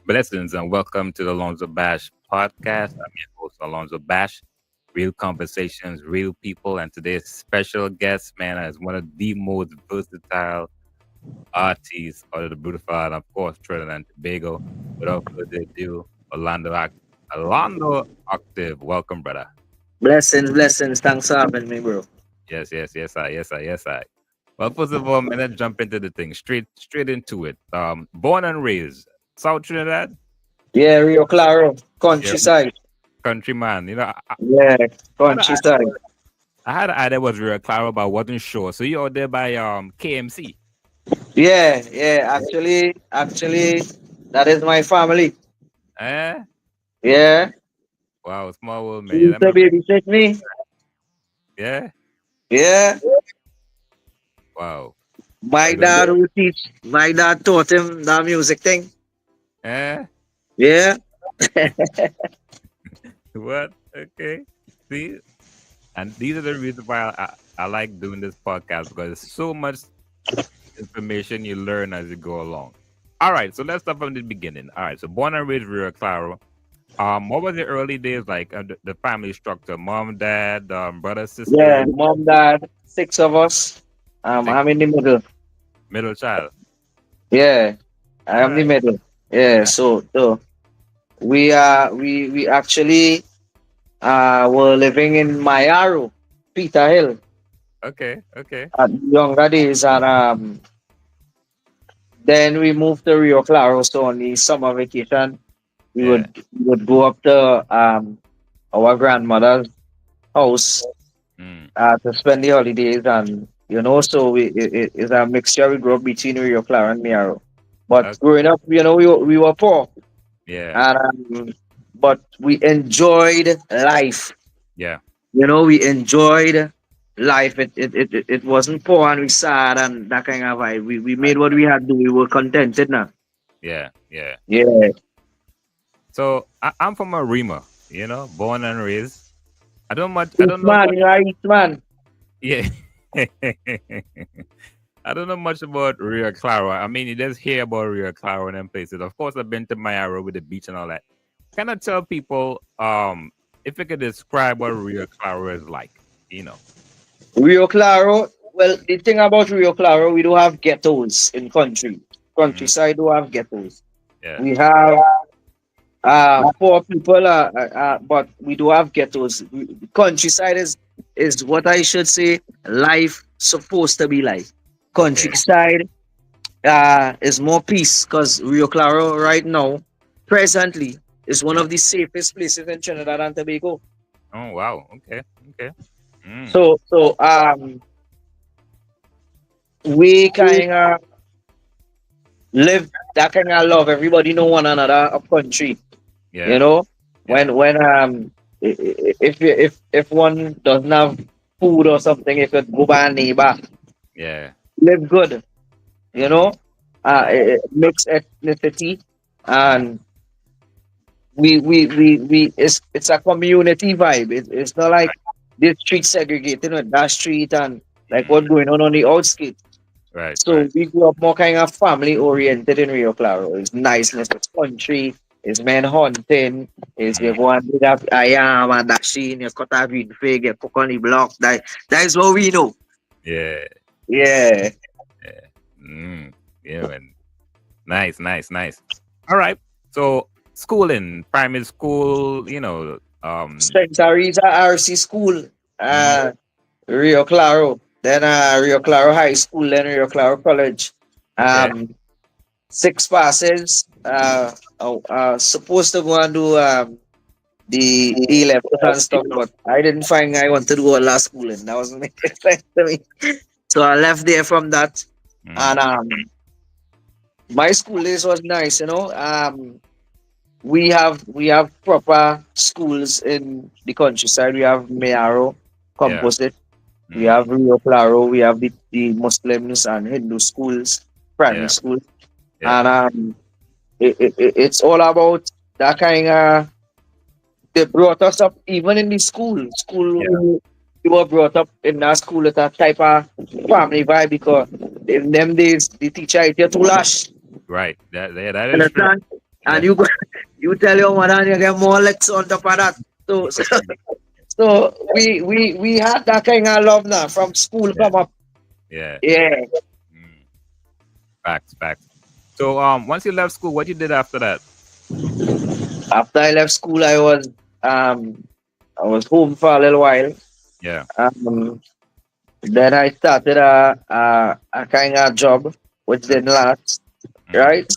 Blessings and welcome to the AlonzoBash podcast. I'm your host, AlonzoBash. Real conversations, real people, and today's special guest, man, is one of the most versatile artists out of the beautiful and of course Trinidad and Tobago. Without further ado, Orlando Octave. Welcome, brother. Blessings, blessings. Thanks for having me, bro. Yes, I. Well, first of all, man, let's jump into the thing. Straight into it. Born and raised South Trinidad. Yeah, Rio Claro, Yeah, countryside. countryman. Yeah, Had an countryside. I had an idea was real Clara, but I wasn't sure. So you out there by KMC? Yeah. Actually, that is my family. Eh? Yeah, Wow, small world, he man. used to babysit me. Yeah. Yeah, Wow. my That's a dad who teach. My dad taught him that music thing. eh? Yeah, What? Okay. See, and these are the reasons why I like doing this podcast because there's so much information you learn as you go along. All right, so let's start from the beginning. All right, so born and raised Rio Claro. What was the early days like? The family structure: mom, dad, brother, yeah. sister, Mom, dad, six of us. six, I'm in the middle. middle child. Yeah, I All am the right. middle. Yeah, so we actually were living in Mayaro, Peter Hill. Okay. At younger days, and then we moved to Rio Claro. So on the summer vacation, we Yeah. would go up to our grandmother's house Mm. to spend the holidays, and so it's a mixture. We grew up between Rio Claro and Miaro. But Okay. growing up, we were poor, Yeah. and but we enjoyed life. Yeah. We enjoyed life. It wasn't poor and we sad and that kind of vibe. We Right. made what we had to do. We were contented now. Yeah. Yeah. So I'm from Arima, born and raised. I East don't know man, much. East man. Yeah. I don't know much about Rio Claro. I mean, you just hear about Rio Claro and them places. Of course, I've been to Mayaro with the beach and all that. Can I tell people, if you could describe what Rio Claro is like? You know. Rio Claro. Well, the thing about Rio Claro, we do have ghettos in country. Mhm. Countryside do have ghettos. Yeah. We have poor people, but we do have ghettos. Countryside is what I should say. Life supposed to be like. Okay. Countryside is more peace because Rio Claro right now, presently, is one Yeah. of the safest places in Trinidad and Tobago. Oh wow. Okay. Mm. So we kind of live that kind of love. Everybody know one another up country. You Yeah. know, Yeah. if one doesn't have food or something, if it go by a neighbor, Yeah. live good. You Mm. know, Yeah. mixed ethnicity Mm. and we it's a community vibe. It's not like this street segregated with that street and like Mm. what going on the outskirts. Right. So we grew up more kind of family oriented in Rio Claro. It's niceness, it's country, it's men hunting, it's you Mm. go and do that I am and that sheen, you cut a green fig, you cook on the block. That is what we know. Yeah. Yeah. Yeah. Mm. Yeah, man. Nice. All right. So schooling, primary school, Shenseea RC School, mhm, Rio Claro. Then Rio Claro High School, then Rio Claro College. okay. Um, six passes. Supposed to go and do the A levels and stuff, but I didn't find I wanted to do all that schooling. That wasn't making sense to me. So I left there from that. Mm, And my school days was nice, we have proper schools in the countryside. We have Mayaro, yeah. Composite, we Mm, have Rio Claro, we have the Muslims and Hindu schools, primary yeah. schools. Yeah. And it's all about that kind of they brought us up even in the school. Yeah. We were brought up in that school with that type of family vibe because in them days the teacher is too lash. Right. That is true. Understand? and Yeah. you tell your mother and you get more licks on top of that. So we had that kind of love now from school Yeah. come up. Yeah. Yeah. Mm. Facts. Facts. So once you left school, what you did after that? After I left school, um I was home for a little while. Yeah. Um, then I started a kind of job which didn't Okay. last, Mm. right?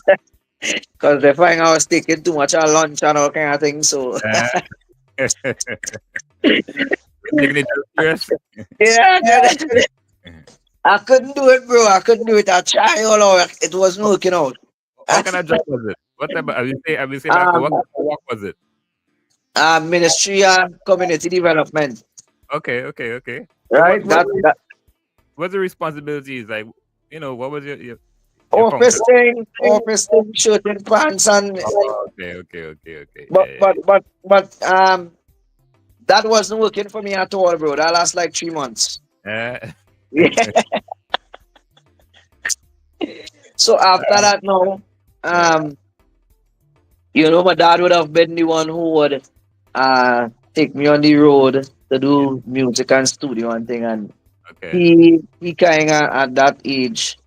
Because they find I was taking too much of lunch and all kind of things. So Uh, taking it too serious. yeah, I couldn't do it, bro. I couldn't do it. I tried all over. It wasn't working out. What kind of job was it? What type of, have you say back, what um, kind of work was it? Ministry and community development, Okay, okay, okay. So right? what's the responsibilities? Like, what was your function? Office thing, shirt and pants, and Oh, okay, okay, okay, okay. but Yeah, yeah, but but but that wasn't working for me at all, bro. That last like 3 months. yeah. So after that, now, Yeah, um, my dad would have been the one who would take me on the road to yeah. do music and studio and thing, and Okay. he kind of at that age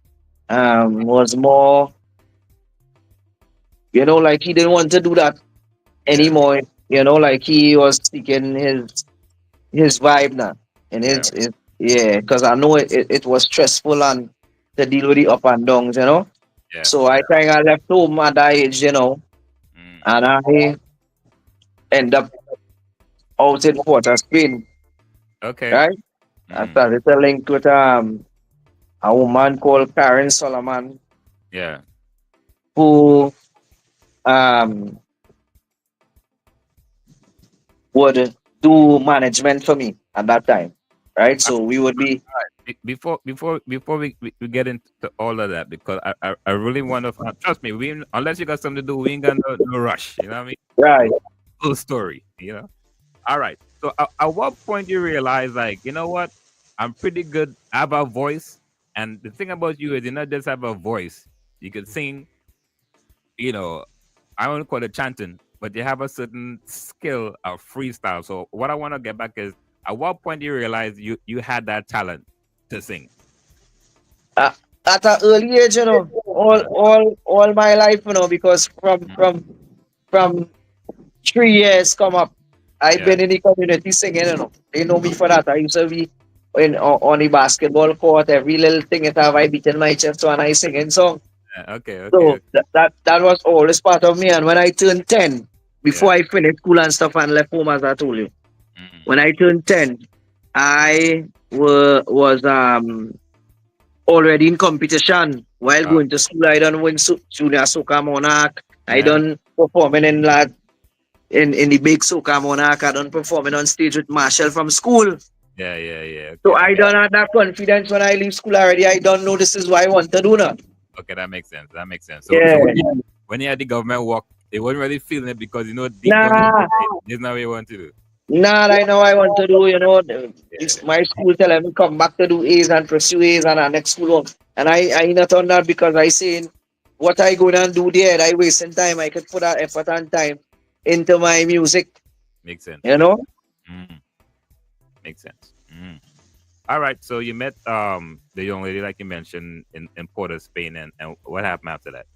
was more, like he didn't want to do that Yeah, anymore. Like he was seeking his vibe now, and yeah, yeah, because I know it was stressful and to deal with the up and downs. yeah. So I kind of left home at that age, Mm. and I end up out in Port of Spain, Okay. right? I Mm. started to link with a woman called Karen Solomon, Yeah. who um would do management for me at that time, right? Uh, So we would be before we get into all of that, because I really want to trust me. Unless you got something to do, we ain't got no rush. You know what I mean? right. Full story. All right. So at what point you realize, like, you know what? I'm pretty good. I have a voice, and the thing about you is you not just have a voice. You can sing. You know, I don't call it chanting, but you have a certain skill of freestyle. So what I want to get back is, at what point do you realize you had that talent to sing? Uh, at an early age, all Uh, all my life, because from mm, from from 3 years come up, I've yeah. been in the community singing. They know me for that. I used to be on the basketball court. Every little thing that have I beaten my chest and I singing song. Okay. Okay. So Okay. that was always part of me. And when I turned 10, before Yeah. I finished school and stuff and left home, as I told you, Mm, when I turned 10, I was already in competition while uh, going to school. I done win junior Soca Monarch. I yeah. done performing in the big Soca Monarch. I done performing on stage with Marshall from school. Yeah. Yeah. Yeah. So Okay. That I makes don't have that confidence when I leave school already. I don't know this is what I want to do now. okay. That makes sense. That makes sense. So Yeah. when you had the government work, they weren't really feeling it because deep down Nah, inside, this is not what you want to do. nah, I know I want to do, Yeah. my school tell me come back to do A's and pursue A's and our next school work. And I not on that because I saying what I gonna do there, I wasting time. I could put that effort and time into my music, Makes sense. you Makes know? sense. Mm, makes sense. Mm. All right. So you met the young lady like you mentioned in Port of Spain, and what happened after that?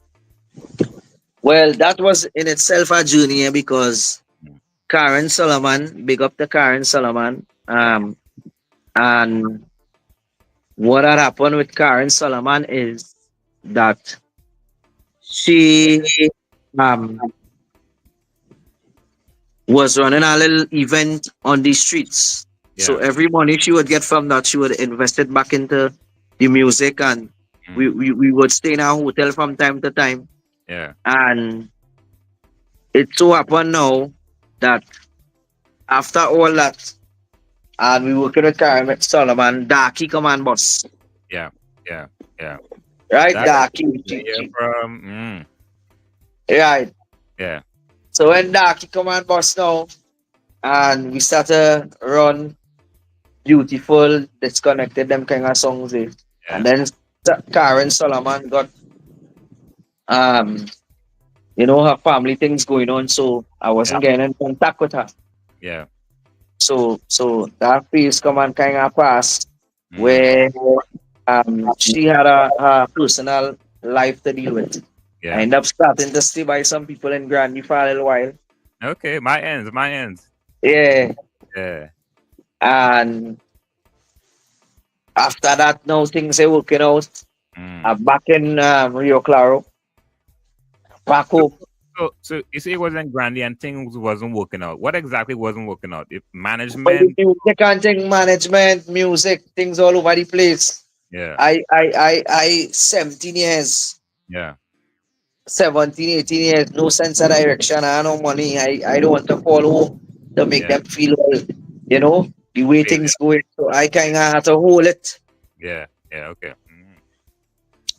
Well, that was in itself a journey because Mm, Karen Solomon, big up to Karen Solomon. yeah. And what had happened with Karen Solomon is that she um was running a little event on the streets. So Yeah. every money she would get from that, she would invest it back into the music, and we, Mm, we, we would stay in our hotel from time to time. yeah. And it so happened now that after all that, and we working with Karen Solomon, Darky Command Boss, Yeah. Yeah. Yeah. right? That Darky, yeah from right. yeah. So when Darky Command Boss now, and we start to run Beautiful, Disconnected, them kind of songs. And Yeah. then Karen Solomon got, um, her family things going on, so I Yeah. wasn't getting in contact with her. Yeah. So that phase come and kind of pass Mm. where she had her personal life to deal with. I Yeah. end up starting to stay by some people in Granby for a little while. Okay. My ends. My ends. Yeah. Yeah. And after that, now things are working out. Mm. I'm back in Rio Claro, back So, home. so you say it wasn't Grandy and things wasn't working out. What exactly wasn't working out? If But the management. music and thing, management, music, things all over the place. Yeah. I 17 years, Yeah. 17, 18 years, no sense of direction, I no money. I don't want to follow to make Yeah. them feel well, you know, the way Failure. things going. So I kind of had to hold it. Yeah. Yeah. Okay. Mm.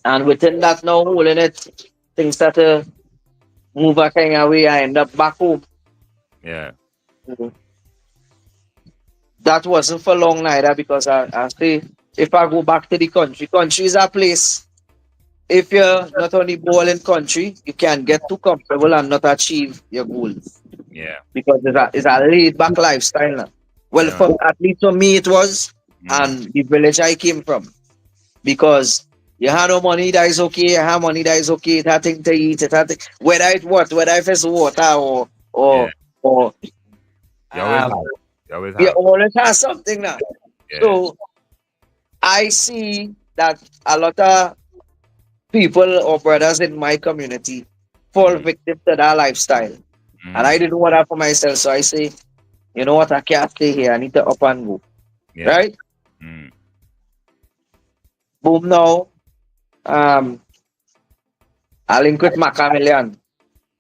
And within that now, holding it, things start to move a kind of way. I end up back home. Yeah. Mhm. That wasn't for long neither because I say if I go back to the country is a place. If you're not on the ball in country, you can get too comfortable and not achieve your goals Yeah. because it's a laid back lifestyle now. Well, Yeah, man. for at least for me it was, Mm. and the village I came from because you have no money that is okay, you have money that is okay, it had thing to eat, it had thing, whether if it's water Yeah. or You always um have. You always you have. always have something now. Yeah. So I see that a lot of people or brothers in my community fall Mm. victim to that lifestyle. And I Mm. didn't want that for myself. So I say, you know what, I can't stay here. I need to up and go. Yeah. Right? Mm. Boom now. Um I link with Macamillion.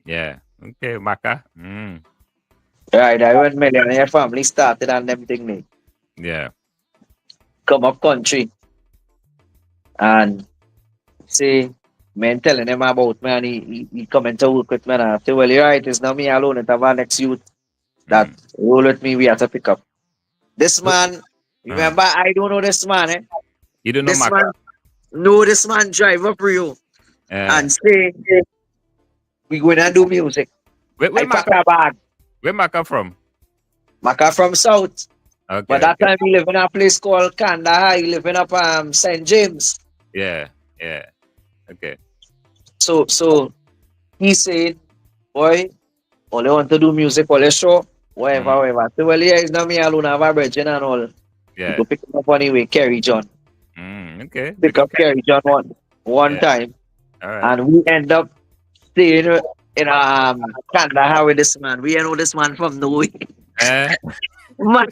Yeah. Okay, Maka. Mm. Right, I went millionaire family started and them thing me. Yeah. Come up country and say men telling him about me and he come into work with me and I say, well, you're right, it's not me alone, it's our next youth that Mm. roll with me, we have to pick up. This So, man, uh, remember, I don't know this man, eh? you don't know This Maka. man, know this man drive up Rio Yeah. and say, we going to do music. Where I pack Maka? a bag. Where Maka from? Maka from South. But Okay. that Okay. time he live in a place called Kandahar. He live in up St. James. Yeah. Yeah. Okay. So he said, boy, only want to do music, only show, Mm. whatever. So well, yeah, it's not me alone, I have a virgin and all. We Yeah. go pick him up anyway, Kerry John. Okay. Pick Pick up up cat. Kerry John one Yeah. time. All right. And we end up staying in Kandahar with this man. We know this man from nowhere. Eh. Man,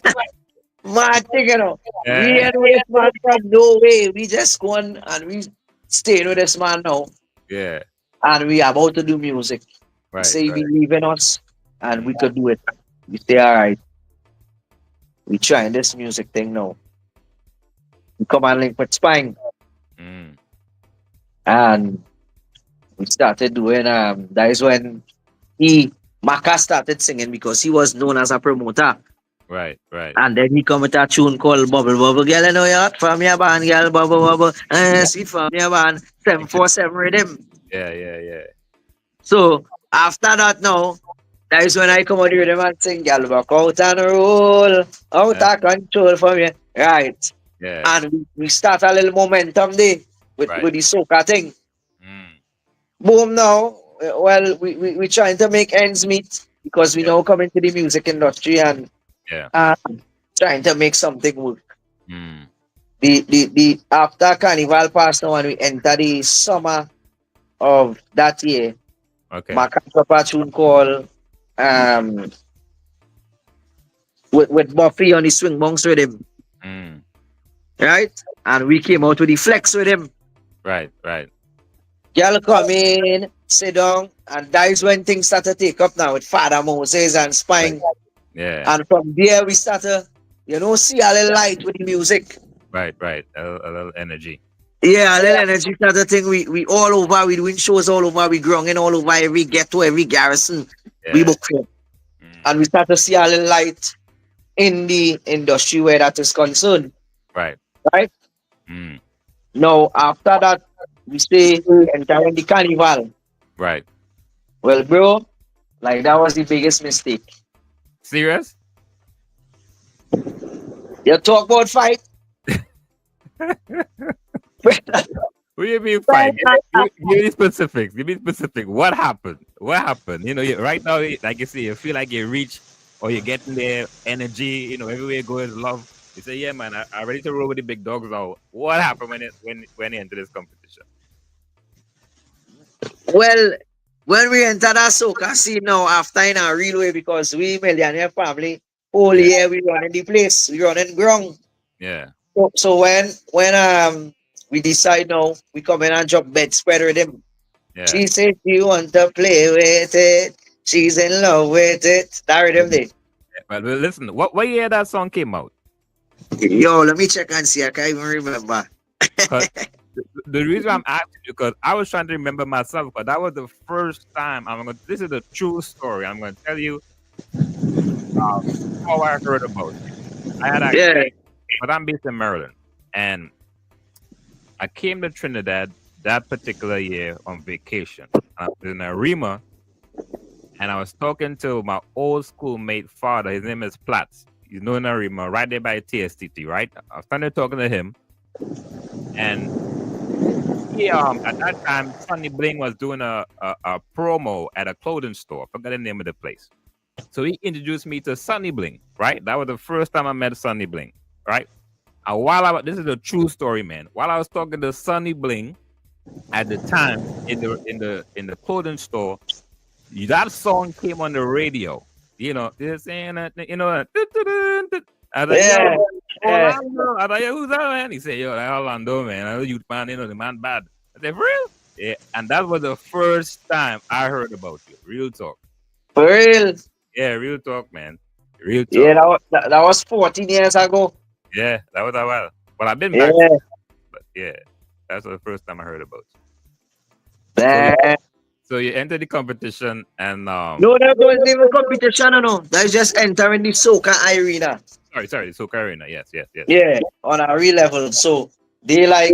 man, thing, we Eh. know this man from nowhere. We just go on and we staying with this man now. Yeah. And we are about to do music. He Right. say he Right. believe in us and Mm. we could do it. We say, all right, we trying this music thing now. We come and link with Spine. Mm. And we started doing that is when Maka started singing because he was known as a promoter. Right. Right. And then he come with a tune called Bubble Bubble. Girl, I know you're hot from your band, girl, bubble bubble. Sweet from your band, 747 rhythm. Yeah. Yeah. Yeah. So after that now, that is when I come out with them and sing, girl, walk out and roll, out Uh, of control from you. Right. yeah. And we start a little momentum there Right. with the soca thing. Mm. Boom now. Well, we trying to make ends meet because we Yeah. now come into the music industry and Yeah. uh, trying to make something work. Mm. The after Carnival passed now and we enter the summer of that year, Okay. Macapa tune called um with Buffy on the swing bunks with him, Mm. right? And we came out with the flex with him. Right. Right. Girl come in, sit down, and that is when things start to take up now with Father Moses and Right. Spine. Yeah. And from there we start to, see a little light with the music. Right. Right. A little energy. Yeah, a little energy start to thing. We all over, we doing shows all over, we growing all over every ghetto, every garrison we Yeah. book for. Mm. And we start to see a little light in the industry where that is concerned. Right. Right? Mm. Now after that we say entering the carnival. Right. Well, bro, like that was the biggest mistake. Serious? You talk about fight. What do you mean fight? Give me specifics. Give me specific. What happened? What happened? Right now, like you say, you feel like you reach or you're getting their energy. Everywhere you go is love. You say, yeah, man, I'm ready to roll with the big dogs now. What happened when you enter this competition? Well, when we enter that soca scene now, after in a real way, because we millionaire family, whole Yeah, year we running the place, we running ground. yeah, So when we decide now, we come in and drop bedspread with him. yeah. She said she want to play with it. She's in love with it. That rhythm there. But listen, what year that song came out? Yo, let me check and see. I can't even remember. 'Cause the reason I'm asking you, because I was trying to remember myself, because that was the first time this is a true story. I'm going to tell you how I heard about you. I had Yeah. actually, but I'm based in Maryland, and I came to Trinidad that particular year on vacation. I was in Arima, and I was talking to my old schoolmate father. His name is Platts. You know Arima, right there by TSTT, right? I was standing talking to him, and he at that time Sonny Bling was doing a promo at a clothing store. I forgot the name of the place. So he introduced me to Sonny Bling, right? That was the first time I met Sonny Bling, right? And this is a true story, man. While I was talking to Sonny Bling at the time in the clothing store, that song came on the radio. This and that, I was like, yo, Yeah. Yeah. Orlando. I was like, yo, who's that man? He said, yo, that Orlando, man. I know you man, the man bad. I said, for real? Yeah. And that was the first time I heard about you. Real talk. For real. Yeah, real talk, man. Real Yeah, talk. that was 14 years ago. Yeah, that was a while. Well, I've been back, Yeah. but yeah, that's the first time I heard about you. So you, Man. so you enter the competition, and No, that wasn't even competition, no. That's just entering the soca arena. sorry, so Karina, yes, yes, yes. Yeah, on a real level. So they like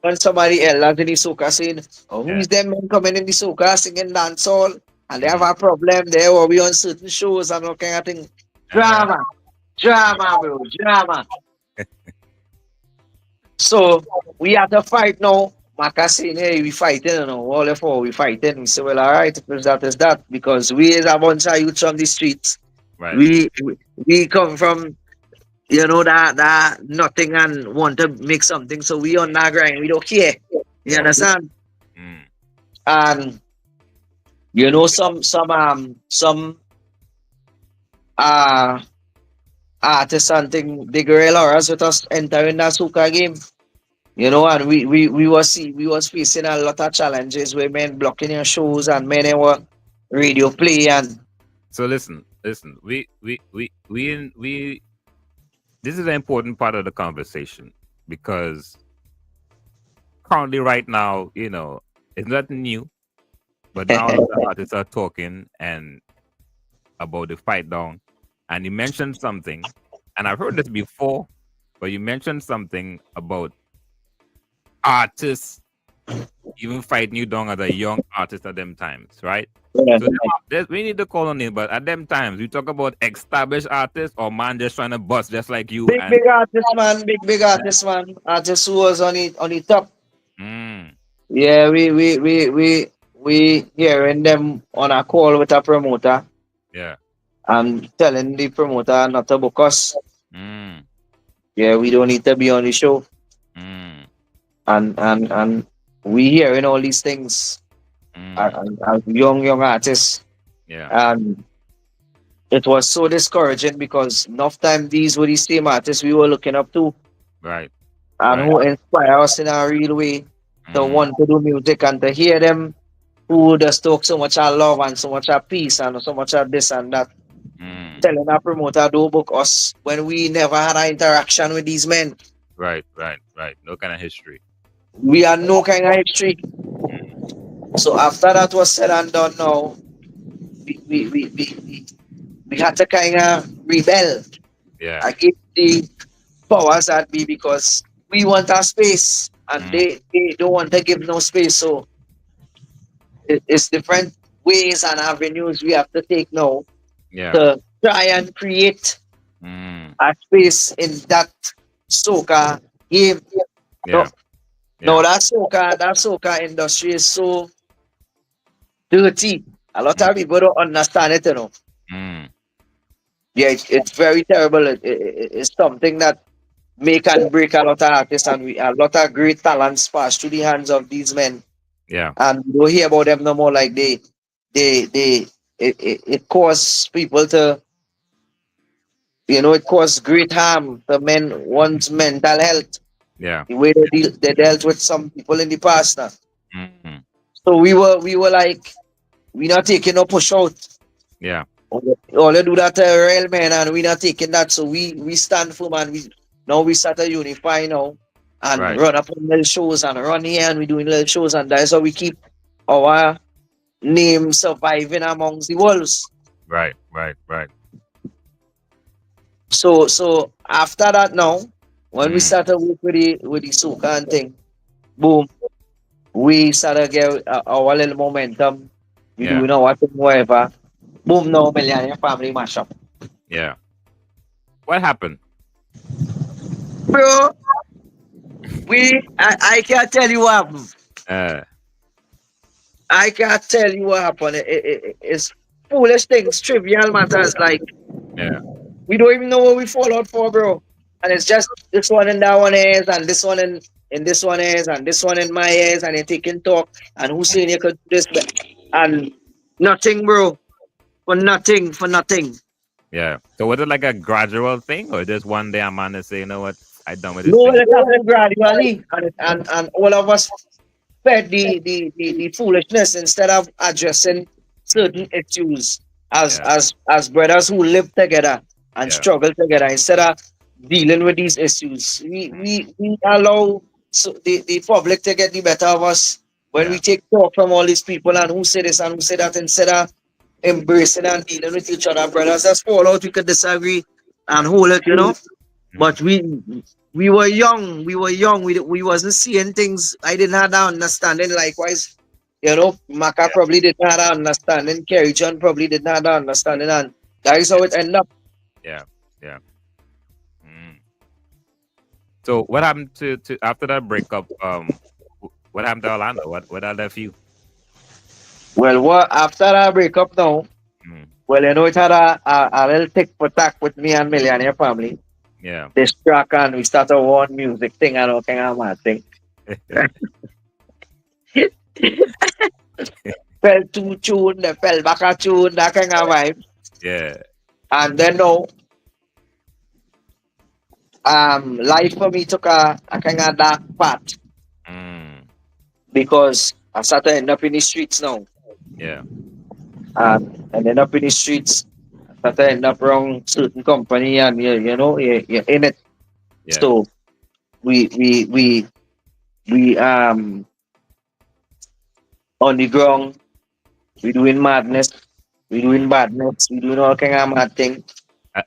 when somebody else in the soca scene, oh, who Yeah. is them men coming in the soca singing dancehall, and they have Mm-hmm. a problem there, or we on certain shows and all kind of thing. Uh-huh. Drama, drama, bro, drama. So we have to fight now. Maka saying, hey, we fighting, all the four we fighting. We say, well, all right, if it's that, because we is a bunch of youths from the streets. Right. We come from that nothing and want to make something. So we on that grind. We don't care. You Yeah. understand? Mm. And some artists and thing they guerrilla us with us entering that Suka game. And we was facing a lot of challenges with men blocking your shows and men were radio play and So listen. We. This is an important part of the conversation because currently, right now, it's nothing new. But now the artists are talking and about the fight down, and you mentioned something, and I've heard this before, but you mentioned something about artists even fighting you down as a young artist at them times, right? yeah. So we need to call on it, but at them times we talk about established artists or man just trying to bust just like you Big and big artist man, big artist man, artist who was on the top. mm, Yeah, we hearing them on a call with a promoter yeah, and telling the promoter not to book us. mm, Yeah, we don't need to be on the show. mm, And we hearing all these things mm, as young artists. yeah, And it was so discouraging because enough time these were the same artists we were looking up to right, and right, who inspire us in a real way to mm, want to do music and to hear them who just talk so much of love and so much of peace and so much of this and that. mm, Telling our promoter don't book us when we never had an interaction with these men. right, right, right. No kind of history. We had no kind of history. Mm, So after that was said and done now, we had to kind of rebel yeah, against the powers that be because we want our space and mm, they don't want to give no space. So it's different ways and avenues we have to take now Yeah. to try and create Mm. a space in that soca game. No, Yeah. no, Yeah. that soca industry is so dirty. A lot Mm. of people don't understand it, Mm. Yeah, it's very terrible. It's something that make and break a lot of artists, and a lot of great talents pass through the hands of these men. Yeah. And you don't hear about them no more. Like they it causes people to, it causes great harm to one's mental health. Yeah. The way they dealt with some people in the past now. Mm. So we were like, we not taking no push out. Yeah. All they do that to real man, and we not taking that. So we stand firm, and we start to unify now and Right. run up on little shows and run here, and we doing little shows, and that's how we keep our name surviving amongst the wolves. Right. Right. Right. So after that now, when we Mm. started work with the soca and thing, boom, we started get our little momentum. We Yeah. doing our thing, whatever. Boom, now Millionaire Family mash up. Yeah. What happened? Bro, I can't tell you what happened. Uh. I can't tell you what happened. It's foolish things, trivial matters. Like, Yeah. we don't even know what we fall out for, bro. And it's just this one in that one is, and this one in this one is, and this one in my ears, and you're taking talk, and who's saying you could do this, and nothing, bro. For nothing. Yeah. So was it like a gradual thing, or just one day a man to say, you know what, I done with this No, thing? it happened gradually, and all of us fed the foolishness instead of addressing certain issues as Yeah. as brothers who live together and Yeah. struggle together. Instead of dealing with these issues, we allow the public to get the better of us when we Yeah. take talk from all these people and who say this and who say that, instead of embracing and dealing with each other. Brothers, let's fall out, we could disagree and Right. hold it. Mm. But we were young. We were young. We wasn't seeing things. I didn't have that understanding. Likewise, Maka Yeah. probably didn't have that understanding. Kerry John probably didn't have that understanding. And that is Yeah. how it ended up. Yeah. Yeah. Mm. So what happened to after that breakup? What happened to Orlando? What I left you? Well, what after that breakup now? Mm. Well, it had a little tick for tack with me and Millionaire Family. Yeah. This track, and we started one music thing and all kind of mad thing. Fell two tune, they fell back a tune, that kind of vibe. Yeah. And then now, life for me took a kind of dark path Mm. because I started end up in the streets now. Yeah. And end up in the streets, I started end up wrong certain company, and you're in it. Yeah. So we we we we on the ground, we doing madness, we Mm. doing badness, we doing all kind of mad thing.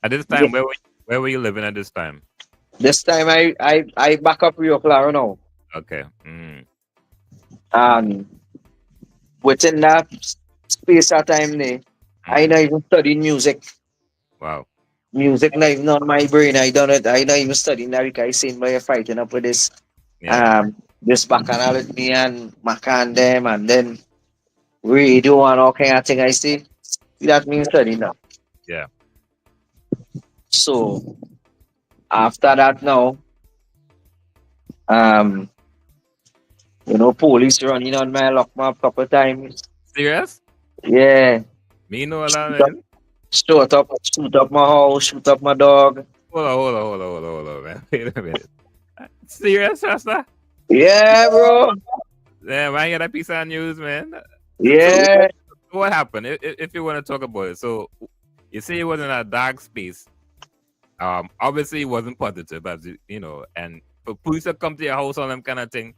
At this Yeah. time, where were you living at this time? This time I back up Rio Claro now. Okay. Mm. And within that space of time there, I Mm. not even studying music. Wow. Music not even on my brain. I don't know. I not even studying that because I seen by fighting up with Yeah. this bacchanal with me and Macan them, and then radio and all kind of thing. I see that means studying now. Yeah. So after that now, um, police running on my lock me up couple times. Serious? Yeah. Me know a lot, man. Shoot up my house, shoot up my dog. Hold on, man. Wait a minute. Serious, Rasta? Yeah, bro. Damn, I hear that piece of news, man. So Yeah. what happened? If you want to talk about it, so you say it was in a dark space. Obviously it wasn't positive, as and for police to come to your house on them kind of thing,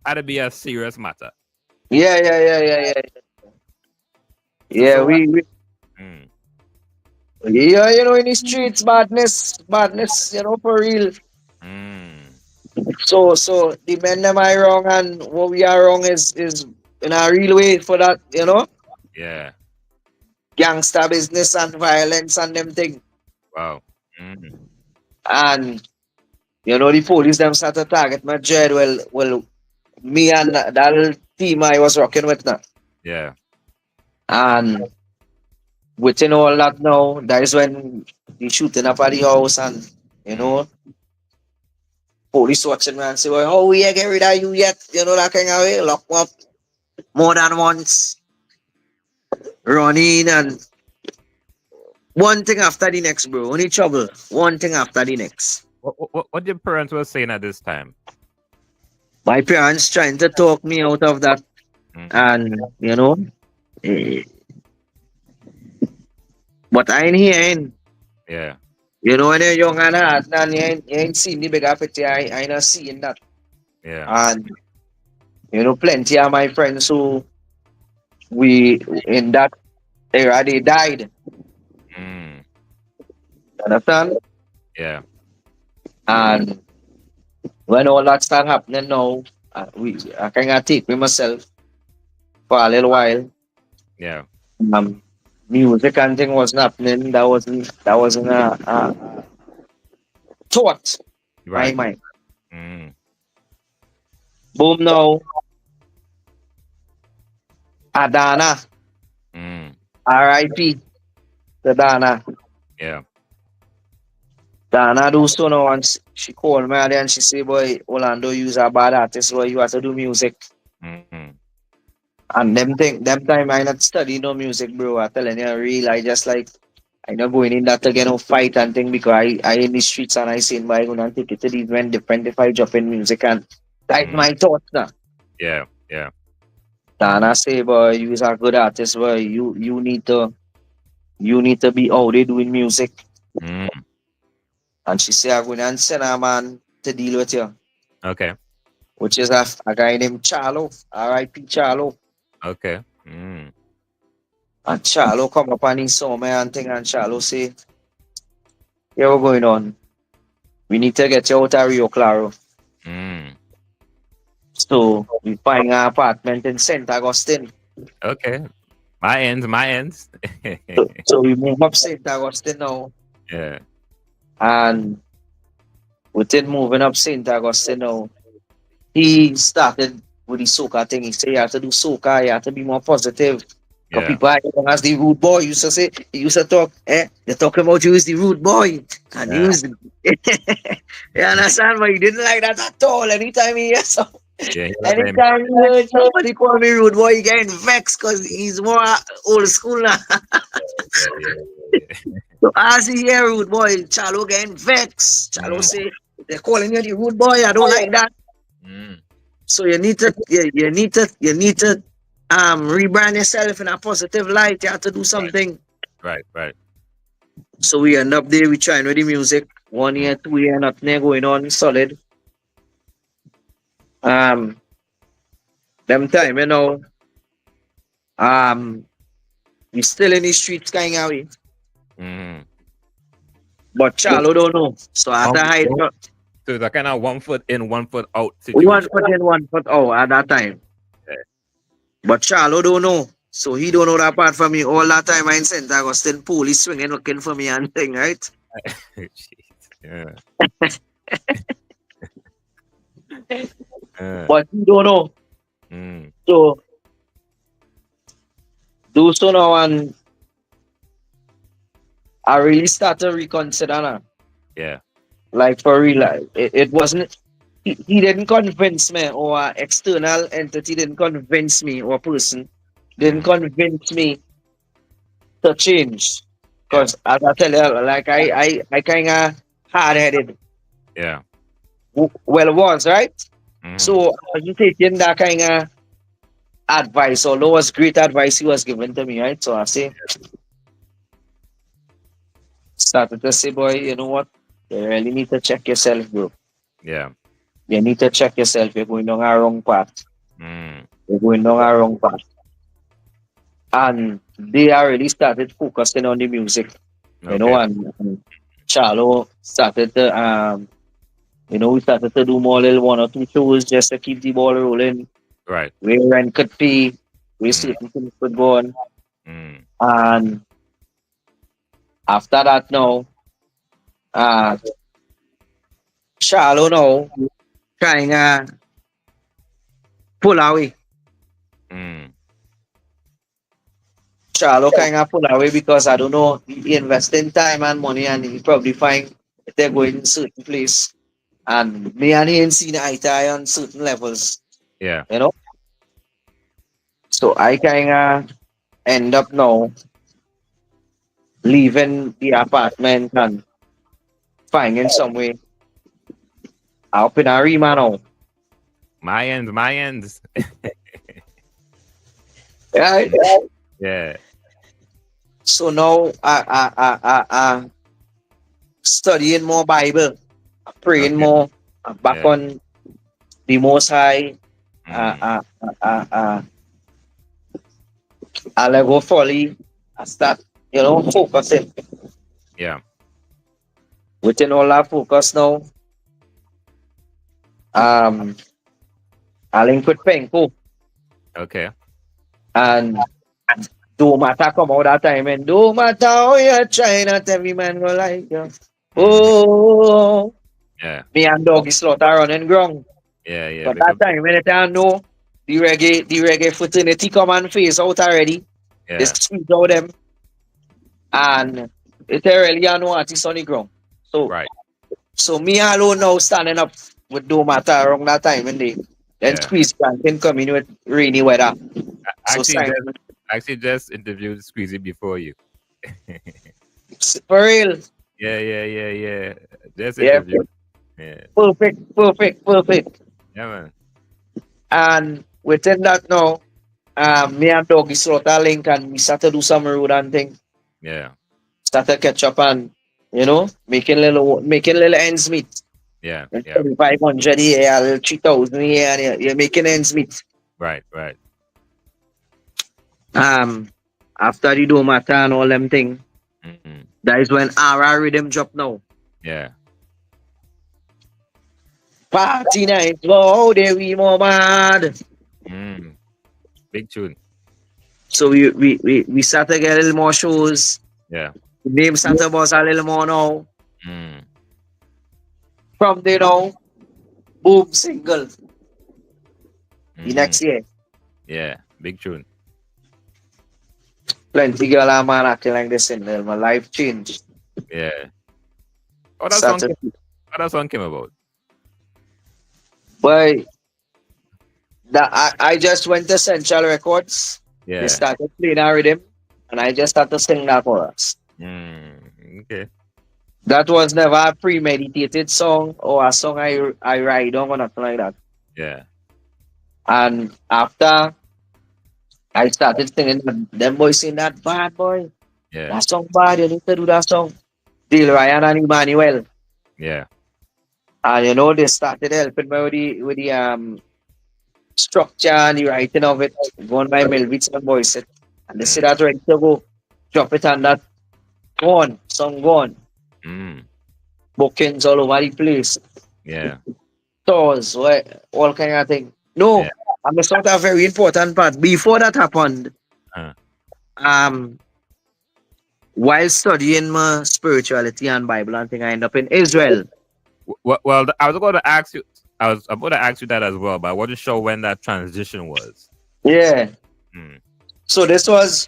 had to be a serious matter. Yeah. Yeah, So what? Mm, yeah, in the streets, badness, for real. mm, So the men them are wrong, and what we are wrong is in a real way for that. Yeah. gangster business and violence and them thing. Wow. Mm. And the police them start to target my dread. Well, me and that team I was rocking with now. Yeah. And within all that now, that is when they shooting up at the house and you Mm. know, police watching me and say, well, oh we ain't get rid of you yet, that kind of way, lock me up more than once, running and one thing after the next, bro. Only trouble. One thing after the next. What your parents were saying at this time? My parents trying to talk me out of that Mm. and eh, but I ain't hearing. Yeah. When you're young and hard, and you ain't seen the bigger picture, I ain't not seeing that. Yeah. And plenty of my friends who we in that era they died. Mm. Understand? Yeah. And when all that start happening now, I kind of take with myself for a little while. Yeah. Um, Music and thing wasn't happening. That wasn't a thought. My Right. mind. Mm. Boom now. Adana. Mm. R.I.P. to Dana. Yeah. Dana do so now and she called me and she say, boy, Orlando, you's a bad artist, boy, you have to do music. Mm. And them time I not study no music, bro. I telling you real, I just like I not going in that to get no fight and thing because I in the streets and I saying boy, I gonna take it to these men different if I drop in music and that's Mm. my thoughts now. Yeah. Yeah. Dana say, boy, you's a good artist, boy. You need to be out there doing music. Mm. And she say I'm gonna send a man to deal with you, Okay. which is a guy named Charlo, R.I.P. Charlo. Okay. Mm. And Charlo come up and he saw me and thing and Charlo say, yeah, what's going on? We need to get you out of Rio Claro. Mm. So we find an apartment in St. Augustine. Okay. My ends. My ends. So we move up St. Augustine now. Yeah. And within moving up St. Augustine now, he started with the soca thing. He said you have to do soca, you have to be more positive. Because Yeah. people as the rude boy used to say, he used to talk, they're talking about you as the rude boy. And you Yeah. was the you understand? But he didn't like that at all. Anytime he hears some, Yeah. He was saying, anytime he heard somebody call me rude boy, he getting vexed because he's more old school now. yeah. Yeah. Yeah. So as he hear rude boy, Chalo getting vexed. Chalo Mm. say, they're calling you the rude boy, I don't like that. Mm. So you need to rebrand yourself in a positive light. You have to do Right. something. Right. Right. So we end up there, we trying with the music. One Mm. year, 2 year, nothing there going on solid. Um them time, um we still in the streets kind of way. Mm. But Charlo don't know. So I had One, to hide one, her. so it's a kind of 1 foot in, 1 foot out One situation. foot in, 1 foot out at that time. Yeah. But Charlo don't know. So he don't know that part from me. All that time I in St. Augustine, police swinging looking for me and thing, right? Jeez. Yeah. Uh, But he don't know. mm. So do so now and I really start to reconsider now. Yeah. Like for real. Like, it wasn't he didn't convince me or a external entity didn't convince me or a person didn't Mm. convince me to change. Yeah. Because as I tell you, like I kinda hard headed. Yeah. Well was, right? Mm. So I was taking that kind of advice, although it was great advice he was giving to me, right? So I say started to say, boy, you know what? You really need to check yourself, bro. Yeah. You need to check yourself. You're going down a wrong path. Mm. You're going down a wrong path. And they already started focusing on the music, Okay. and Charlo started to we started to do more little 1 or 2 shows just to keep the ball rolling. Right. Where rent could pay, where Mm. certain things could go on. Mm. And after that now, uh, Shallow now, kind of pull away. Mm. Shallow kind of pull away because I don't know, he investing time and money and he probably find they're going in certain place. And me and he ain't seen eye to eye on certain levels, Yeah. you know. So I kind of end up now leaving the apartment and finding some way up in Arima now. My ends, my ends. Right? Yeah. So now I studying more Bible, praying Okay. more, back Yeah. on the Most High. Uh, Mm. uh, uh, uh, I let go fully. I start, focusing. Yeah. Within all that focus now, I link with Penko Okay. and do matter come out that time and do matter how you try, not every man go like you. Hmm. Oh, Yeah. me and Doggy Slaughter running ground. Yeah. Yeah. But that Because time when I know the reggae fraternity come and face out already, they yeah. squeeze out them and it really are no artists on the ground. So Right. so me alone now standing up with do matter around that time when they then Yeah. squeeze can come in with rainy weather. I So Simon, actually just interviewed Squeezy before you. for real. Yeah. Yeah. Yeah. Yeah. Just Yeah, interviewed. Yeah. perfect. Yeah, man. And within that now, me and Doggy Slaughter link and we start to do some road and thing. Yeah. Start to catch up and making little ends meet. Yeah. Yeah. 500 here, a little 3,000 here, and you're making ends meet. Right. Right. Um, After the Domata and all them thing, Mm. that is when our rhythm drop now. Yeah. Party night, wow, there we more mad. Mm. Big tune. So we start to get a little more shows. Yeah. The name Santa Boss a little more now. Mm. From there now, boom, single. The Mm. next year, Yeah. Big tune. plenty girl and man acting like this in there. My life changed. Yeah. Oh, that song Started, came, oh, that song came about. but I just went to Central Records. They Yeah. started playing our rhythm, and I just started singing that for us. Okay. That was never a premeditated song or a song I write on or nothing like that. Yeah. And after I started singing, them boys saying that bad boy, Yeah. that song bad, you need to do that song. Dil Ryan and Emmanuel. Yeah. And they started helping me with the structure and the writing of it, going by Melvitz and voice it. And they said Mm. that ready to go. Drop it and that gone, song gone. Mm. Bookings all over the place. Yeah. Tours, all kind of thing. Yeah. No, I missed out a very important part. Before that happened, Uh, um, while studying my spirituality and Bible and thing, I end up in Israel. well, I was going to ask you. I'm going to ask you that as well, but I wasn't sure when that transition was. Yeah. Mm. So this was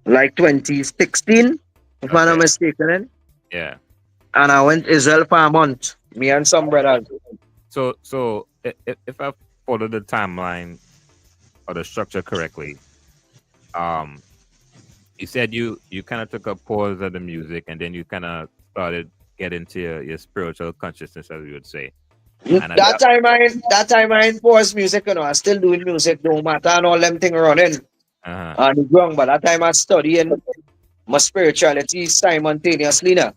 like 2016, if I'm not Okay. mistaken. Yeah. And I went Israel for a month. Me and some brothers. So if I follow the timeline or the structure correctly, um, you said you kind of took a pause of the music and then you kind of started getting to your spiritual consciousness, as you would say. And at That time I enforced music, I still doing music, no matter and all them thing running uh-huh. on the ground. But that time I studying my spirituality simultaneously now.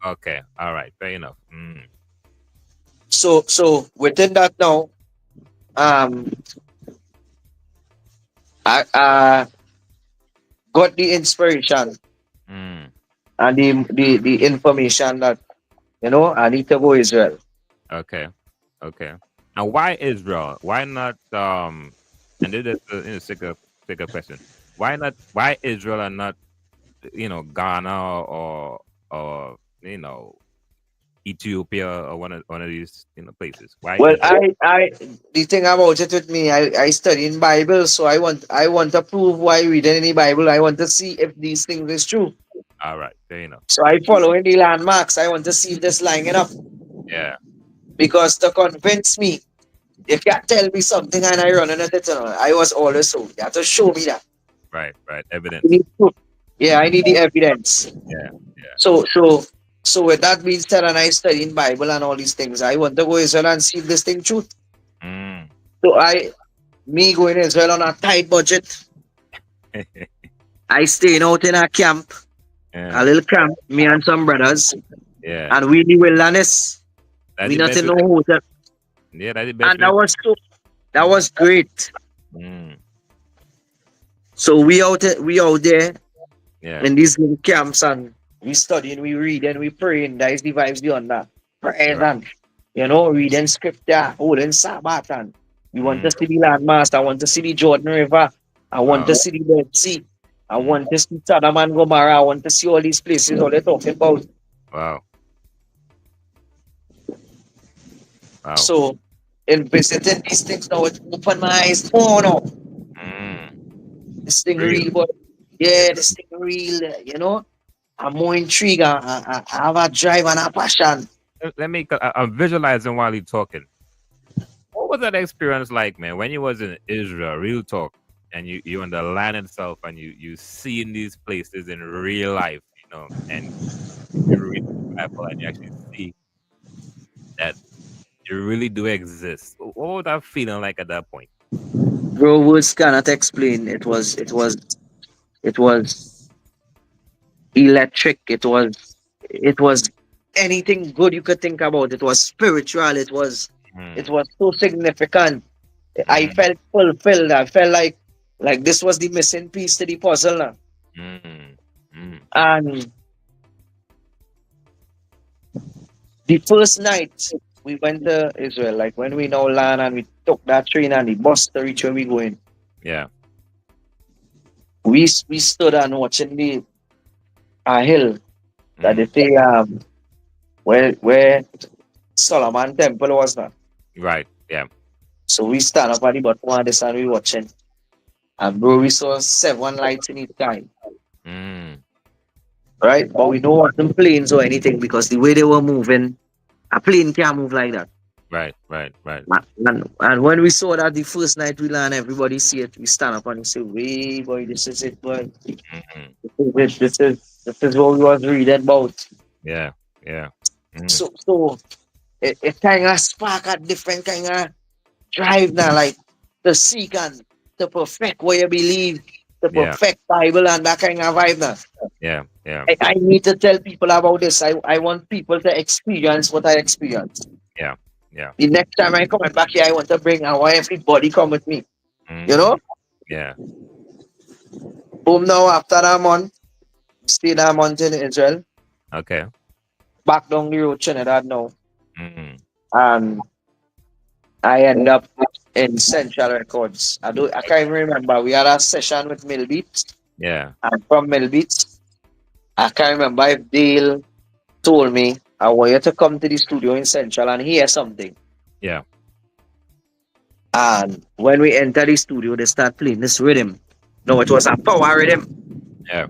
Okay. All right. Fair enough. Mm. So within that now, um I got the inspiration Mm. and the information that I need to go Israel. Okay. Okay. And why Israel? Why not and this is a sicker question. Why not why Israel and not Ghana or you know Ethiopia or one of these places? Why Well, Israel? the thing about it with me, I study in Bible, so I want to prove why reading any Bible. I want to see if these things is true. All right, fair enough. So I follow in the landmarks. I want to see if this lining up Yeah, because to convince me, you can't tell me something and I run in it. I was always so. You have to show me that. right. You Evidence. need proof. Yeah, I need the evidence. Yeah, yeah. So with that being said, and I study in Bible and all these things, I want to go Israel and see if this thing true. Mm. So me going Israel on a tight budget. I staying out in a camp, a Yeah, little camp, me and some brothers, yeah. and we in the wilderness. That's We the not best in way. no hotel, Yeah, that's the best and way. that was great. Mm. So we out there Yeah, in these little camps, and we studying, we reading, we praying. That is the vibes beyond that. Prayers right. and reading scripture, holding Sabbath, and we want Mm. to see the landmass. I want to see the Jordan River. I want Wow. to see the Dead Sea. I Mm. want to see Sodom and Gomorrah. I want to see all these places. All they're talking about. Wow. Wow. So in visiting these things now, it opened my eyes. Oh no, Mm. this thing Real. real, but Yeah. yeah, this thing real. I'm more intrigued. I have a drive and a passion. Let me. I'm visualizing while you're talking. What was that experience like, man? When you was in Israel, real talk, and you on the land itself, and you seeing these places in real life, and you read the Bible, and you actually see that they really do exist. What was that feeling like at that point? Bro, words cannot explain. It was electric. It was anything good you could think about. It was spiritual. It Mm. was so significant. I Mm. felt fulfilled. I felt like this was the missing piece to the puzzle now. Mm. Mm. And the first night we went to Israel, like when we now land and we took that train and the bus to reach where we going, Yeah. we stood and watching the hill that they Mm. say where Solomon Temple was now. Right. Yeah. So we stand up at the bottom of this and we watching. And bro, we saw 7 lights in the sky, Mm. right? But we don't want them planes or anything because the way they were moving, a plane can't move like that. Right. Right. Right. And when we saw that the first night we land, everybody see it. We stand up and we say, "Way boy, this is it, boy. Mm. This is what we was reading about." Yeah. Yeah. Mm. So it kind of spark a different kind of drive now, like to seek and to perfect what you believe, to Yeah. perfect Bible and that kind of vibe now. Yeah. Yeah. I need to tell people about this. I want people to experience what I experienced. Yeah. Yeah. The next time I come back here, I want to bring, I want everybody come with me. You know? Mm. Yeah. Boom now after that month, stay that month in Israel, Okay. back down the road Trinidad now. Mm. And I end up in Central Records. I can't even remember. We had a session with Millbeats. Yeah. And from Millbeats, I can't remember if Dale told me I want you to come to the studio in Central and hear something. Yeah. And when we enter the studio, they start playing this rhythm. No, it was a power rhythm. Yeah.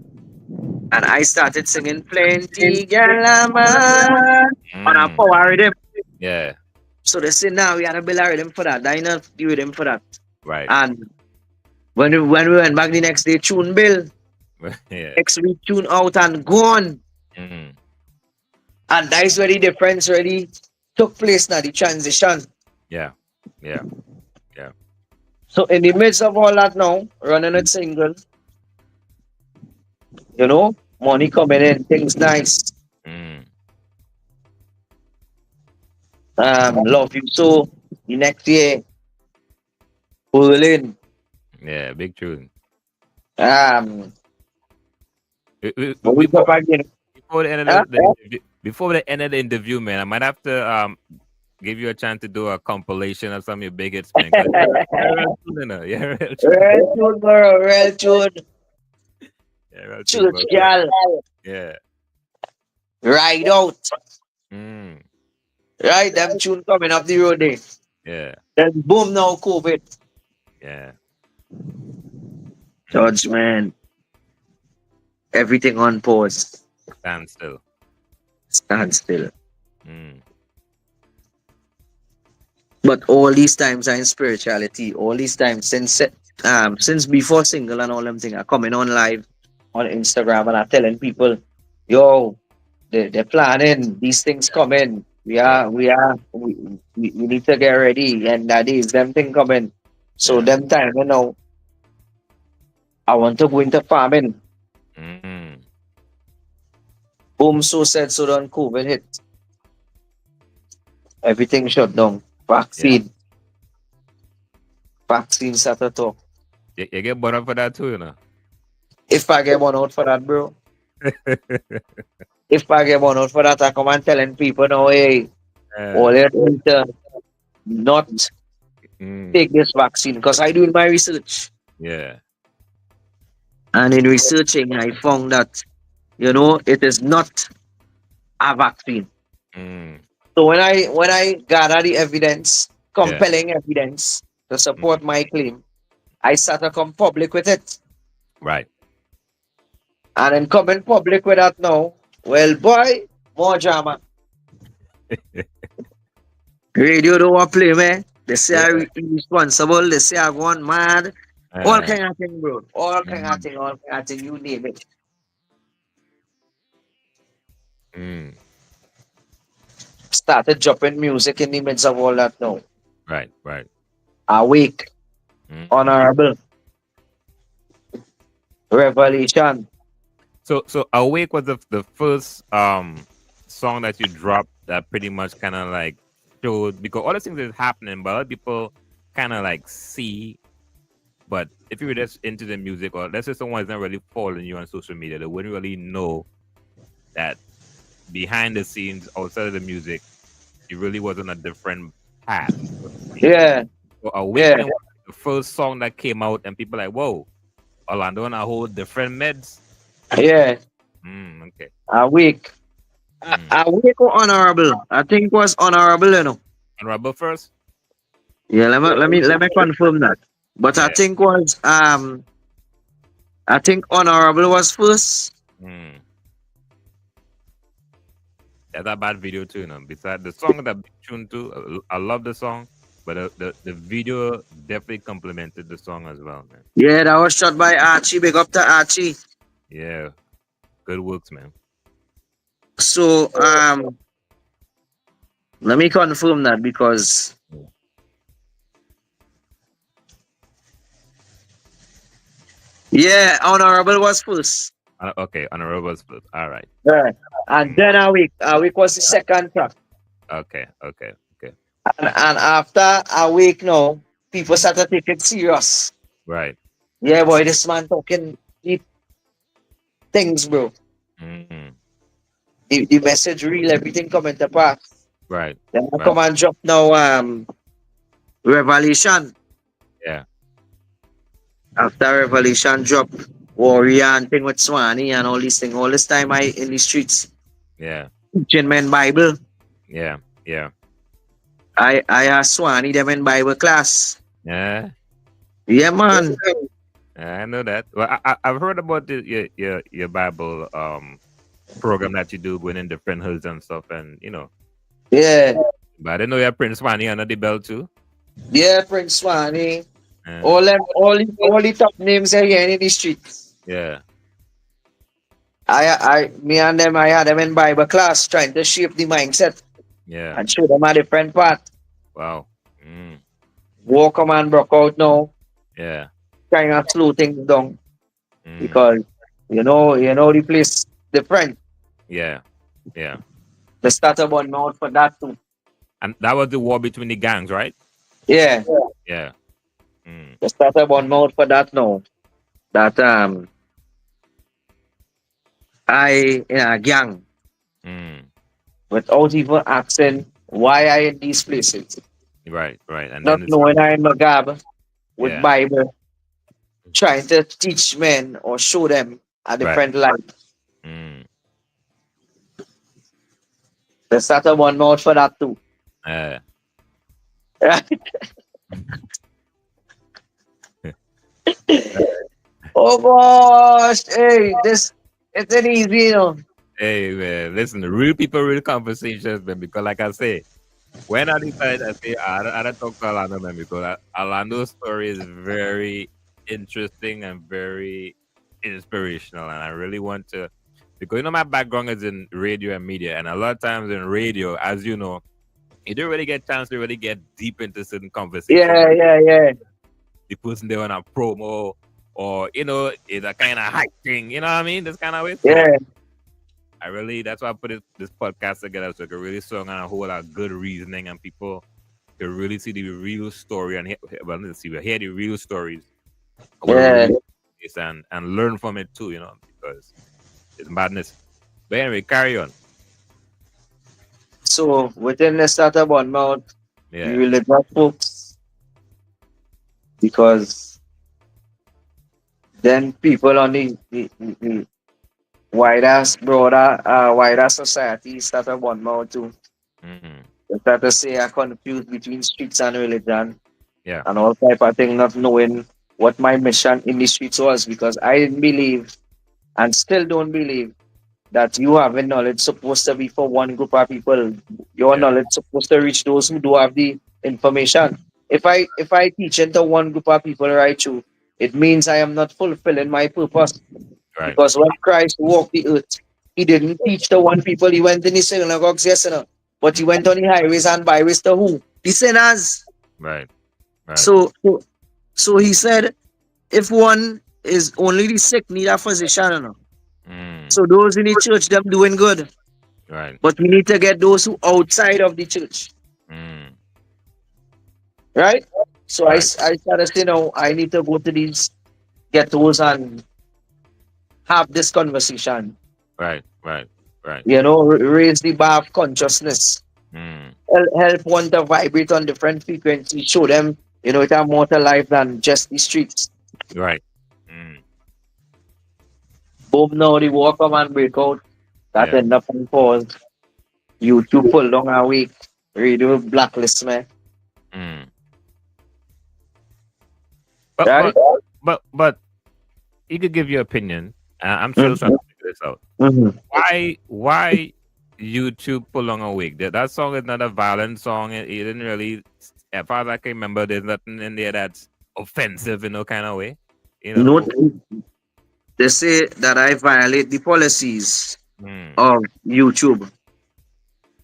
And I started singing Plenty Galaman on a Mm. power rhythm. Yeah. So they say now we had to build a rhythm for that. That enough the rhythm for that. Right. And when we went back the next day, tune bill. Yeah. Next week, tune out and gone. Mm. And that is where the difference really took place now, the transition. Yeah. Yeah. Yeah. So in the midst of all that now, running it single, money coming in, things nice. Mm. Love you. So the next year, Berlin. Yeah. Big tune. Um, but we go Before back in. before the end of Huh? the interview, before the end of the interview, man, I might have to give you a chance to do a compilation of some of your big hits, man. Cause you're a real tune, you know. You're a real tune. Real tune, bro. Real tune. You're a real tune, Church bro. girl. Yeah. Ride out. Mm. Right? Them tune coming up the road there. Yeah. Then boom now COVID. Yeah. Mm. Judgment. Everything on pause. Stand still. Stand still. Mm. But all these times are in spirituality. All these times since before single and all them things are coming on live on Instagram and are telling people, yo, they're planning, these things coming. Yeah. We need to get ready and that is them thing coming. So Yeah. them time, I want to go into farming. Mm. Boom, so said so done COVID hit. Everything shut down. Yeah. Vaccine started talk. You get bought up for that too, you know. If I get one out for that, bro. If I get one out for that, I come and telling people now, hey, Yeah. all you need to not Mm. take this vaccine because I doing my research. Yeah. And in researching, I found that, it is not a vaccine. Mm. So when I gather the evidence, Yeah. compelling evidence to Mm. support my claim, I start to come public with it. Right. And then coming public with that now, well boy, more drama. Radio don't want play, man. They say Yeah. I irresponsible. They say I gone mad. All Uh, kind of thing, bro. All kind of mm. thing. All kind of thing. You name it. Mm. Started dropping music in the midst of all that now. Right. Right. Awake, Mm. honorable, revelation. So Awake was the first song that you dropped that pretty much kind of like showed, because all the things that is happening, but a lot of people kind of like see. But if you were just into the music, or let's say someone is not really following you on social media, they wouldn't really know that behind the scenes, outside of the music, you really was on a different path, so to speak. Yeah, So yeah, Awakening was the first song that came out, and people like, whoa, Orlando on a whole different meds. yeah. Okay. Awake. Mm. Awake or honorable? I think was honorable. Honorable first? Yeah, let me confirm that. But Yeah. I think honorable was first. Mm. That's a bad video too, you know. Besides the song that big tune too, I love the song, but the video definitely complemented the song as well, man. Yeah, that was shot by Archie. Big up to Archie. Yeah, good works, man. So let me confirm that because yeah, honorable was first. Okay, honorable split. All right. Yeah. And Mm. then a week was the second track. Okay, okay, okay. And after a week now, people Mm. started taking it serious. Right. Yeah, boy, this man talking deep things, bro. Mm. The message real, everything coming to pass. Right. Then I Right. come and drop now Revelation. Yeah. After Revelation drop, Warrior and thing with Swanee and all these things. All this time I in the streets Yeah. teaching men Bible. Yeah. Yeah. I asked Swanee them in Bible class. Yeah. Yeah, man. I know that. Well, I've heard about your Bible program that you do going in different hills and stuff, and Yeah. but I didn't know you had Prince Wani under the belt too. Yeah, Prince Swanee. Uh, All the top names are here in the streets. yeah. Me and them, I had them in Bible class trying to shape the mindset Yeah. and show them a different path. Wow. Mm. War command broke out now, Yeah. trying to slow things down Mm. because the place different. Yeah. Yeah. The starter one out for that too. And that was the war between the gangs, right? Yeah, Yeah. Mm. the starter one out for that now. That I in a gang Mm. without even asking why I in these places. Right, right. And Not then it's knowing I am a gab with yeah, Bible, trying to teach men or show them a right. different life. Mm. There's not a one mouth for that too. Uh, Oh gosh, hey, this it's an easy, you know. hey man, listen, the real people, real conversations, man. Because like I say, when I decide, I say I don't talk to Orlando, man, because Orlando's story is very interesting and very inspirational, and I really want to, because my background is in radio and media, and a lot of times in radio, as you know, you don't really get chance to really get deep into certain conversations. Yeah, yeah, yeah, The person they on a promo, or it's a kind of hype thing. You know what I mean? This kind of way. So yeah, I really, that's why I put this podcast together, so I could really strong and a whole lot of good reasoning, and people to really see the real story and hear the real stories of what yeah. really is, and learn from it too. Because it's madness. But anyway, carry on. So within the startup one mouth, Yeah, you will address folks because then people on the wider society startup one mouth too. mm-hmm. They start to say I confused between streets and religion Yeah, and all type of thing, not knowing what my mission in the streets was because I didn't believe and still don't believe that you having knowledge supposed to be for one group of people. Your yeah, knowledge supposed to reach those who do have the information. If I teach into one group of people right through, it means I am not fulfilling my purpose. right, Because when Christ walked the earth, he didn't teach the one people. He went in the synagogues, yes, no. But he went on the highways and byways to who? The sinners. right, right. So he said, if one is only the sick need a physician, you know. Mm, So those in the church, them doing good. right, But we need to get those who outside of the church, mm, right? So I right, started saying, no, I need to go to these ghettos and have this conversation. right, right, right. Raise the bar of consciousness. Mm, Help one to vibrate on different frequencies. Show them, it's a more to life than just the streets. right. Mm, Boom, now the war come and break out. That yeah. end up in pause. YouTube pull down a week. Radio blacklist, man. Mm. But Right? but but you could give your opinion. I'm still trying Mm-hmm. to figure this out. Mm-hmm. Why YouTube pull on a wig? That song is not a violent song. It didn't really, as far as I can remember, there's nothing in there that's offensive in no kind of way. You know. Note, they say that I violate the policies Mm, of YouTube,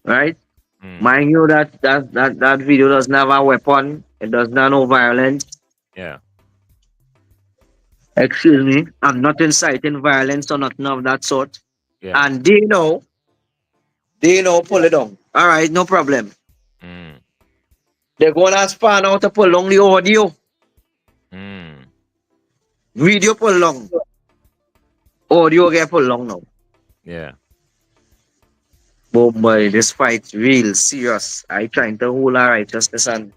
right? mm, Mind you that video doesn't have a weapon, it does not know violence. yeah, Excuse me, I'm not inciting violence or nothing of that sort. yeah. And they know pull it down. All right, no problem. Mm, They're going to span out to pull down the mm, video pull down, audio get pull down now. yeah, Boy, boy, this fight real serious. I trying to hold our righteousness and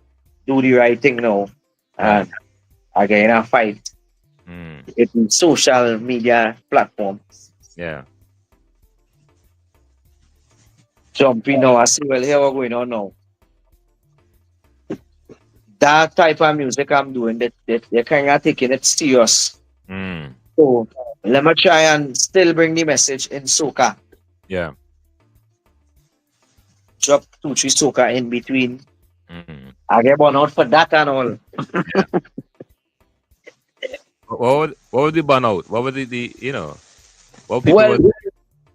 do the right thing now. right. And again, a fight Mm, in social media platform. yeah, Jumping now, I see, well, here what going on now. That type of music I'm doing, they're kind of taking it serious. mm, So let me try and still bring the message in Soca. yeah. Drop 2, 3 Soca in between. Mm, I get one out for that and all. yeah. What was the burnout? What was what people Well, was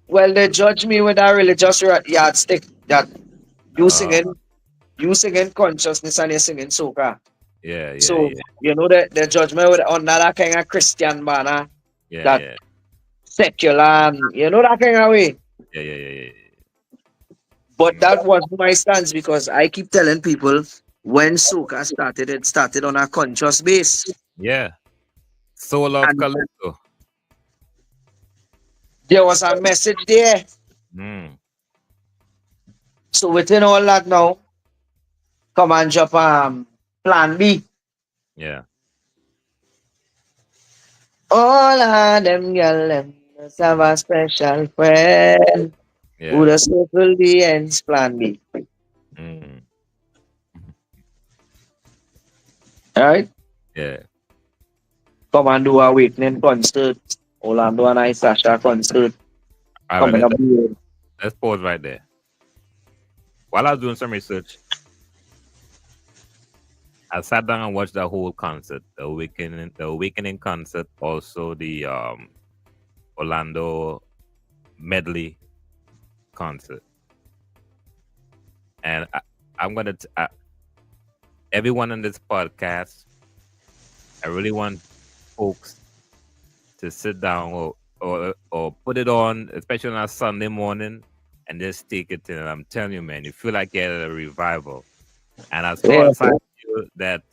well, they judge me with a religious yardstick that you uh singing, you singing consciousness and you singing Soca. yeah, yeah, So, yeah, the judgment with on that kind of Christian banner, yeah, that yeah, secular, and that kind of way. yeah, yeah, yeah, yeah. But that was my stance because I keep telling people when Soca started, it started on a conscious base. Yeah. Soul of And Calypso. there was a message there. Mm, So within all that now, come and drop plan B. Yeah. All of them girl them must have a special friend who Yeah. the circle the ends plan B. Mm. Alright? Yeah. Come and do a awakening concert. Orlando and I Sasha concert All right. coming up here. Let's pause right there. While I was doing some research, I sat down and watched the whole concert, the Awakening concert, also the Orlando medley concert, and I'm gonna everyone on this podcast. I really want folks to sit down or put it on, especially on a Sunday morning, and just take it in. And I'm telling you, man, you feel like you're at a revival. And I saw Yeah, a side video that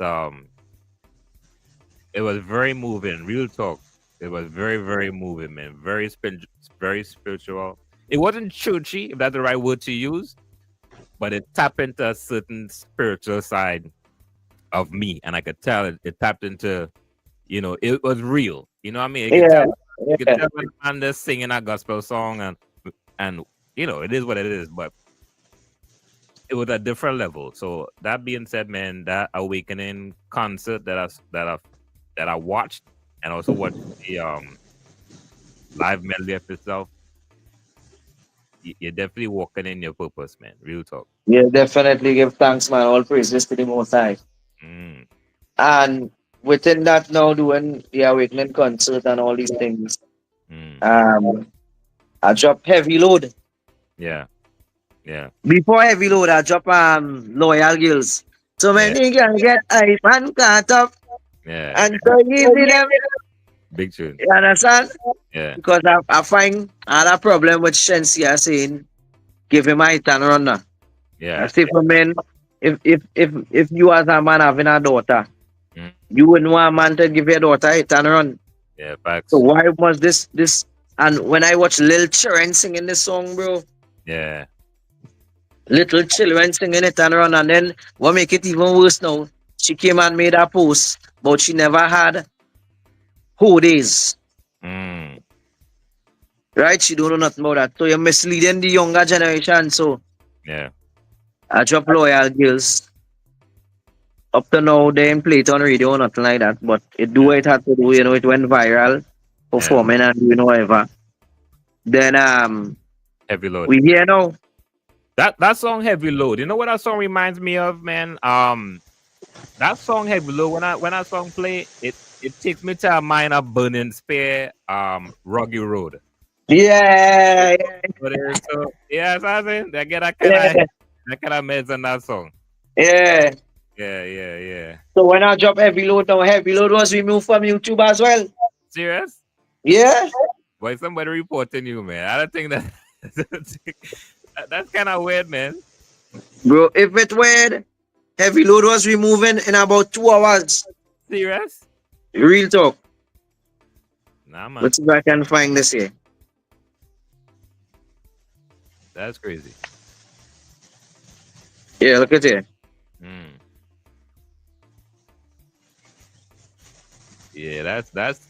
it was very moving. Real talk, it was very very moving, man. Very spiritual. It wasn't churchy, if that's the right word to use, but it tapped into a certain spiritual side of me, and I could tell it tapped into, it was real. You know what I mean? yeah, You could yeah, tell when a man is singing a gospel song, and it is what it is, but it was a different level. So that being said, man, that awakening concert that I watched, and also watched the live medley of itself, you're definitely walking in your purpose, man. Real talk. yeah. Definitely give thanks, man. All praises to the Most High. Mm, And within that now, doing the awakening concert and all these things, mm, um, I drop heavy load. yeah, yeah, Before heavy load, I drop loyal girls. So yeah, many can get hype and caught up yeah. and so easy them. Big tune. You understand? Yeah, Because I find I had a problem with Shenseea saying, give him a hit and run now. I yeah, say for men, if you as a man having a daughter, mm, you wouldn't want a man to give your daughter a hit and run. yeah. So Facts. why must this and when I watch Lil Children singing this song, bro, Yeah. little children singing it and run, and then what make it even worse now, she came and made a post, but she never had whole days. Mm, Right? She don't know nothing about that. So you're misleading the younger generation. So yeah, I drop loyal girls. Up to now, they ain't play it on radio or nothing like that. But it do yeah, what it had to do, it went viral, yeah. performing and doing whatever. Then Heavy load. we here now. That song Heavy Load. You know what that song reminds me of, man? That song Heavy Load. When that song play, it takes me to a mine of Burning Spear, Ruggy Road. Yeah, yeah, But so yeah, so I saying they get yeah, that kind of meds on that song. yeah. Yeah, yeah, yeah. So when I drop heavy load now, heavy load was removed from YouTube as well. Serious? Yeah, Why somebody reporting you, man? I don't think that that's kind of weird, man. bro. If it were heavy load was removing in about 2 hours. Serious? Real talk. Nah, man. Let's see if I can find this here. That's crazy. Yeah, look at it. Mm. Yeah, that's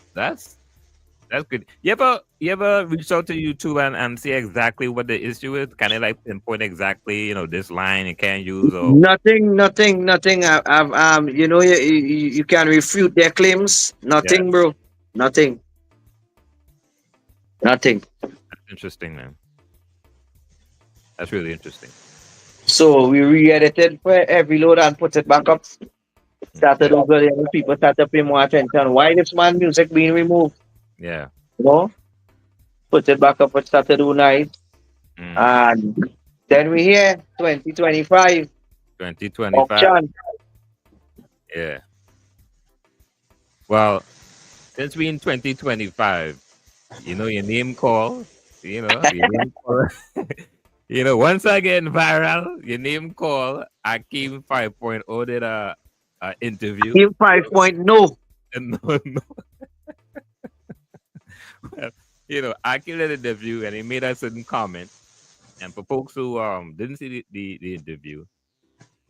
good. You ever reach out to YouTube and see exactly what the issue is? Can it like pinpoint exactly, this line you can't use or Nothing. I've you can refute their claims. yeah, Nothing, bro. Nothing. Nothing. that's interesting, man. That's really interesting. So we re-edited for every load and put it back up. Started Yeah, over there. And people started paying more attention. Why this man music being removed? yeah. You know? Put it back up with Saturday night. Mm. And then we hear 2025 2025. auction. Yeah. Well, since we in 2025, your name call, your name call. Once I get viral, your name call, Akeem 5.0 did a interview. Team 5 no. And no, well, Akeem did an interview and he made a certain comment. And for folks who didn't see the interview,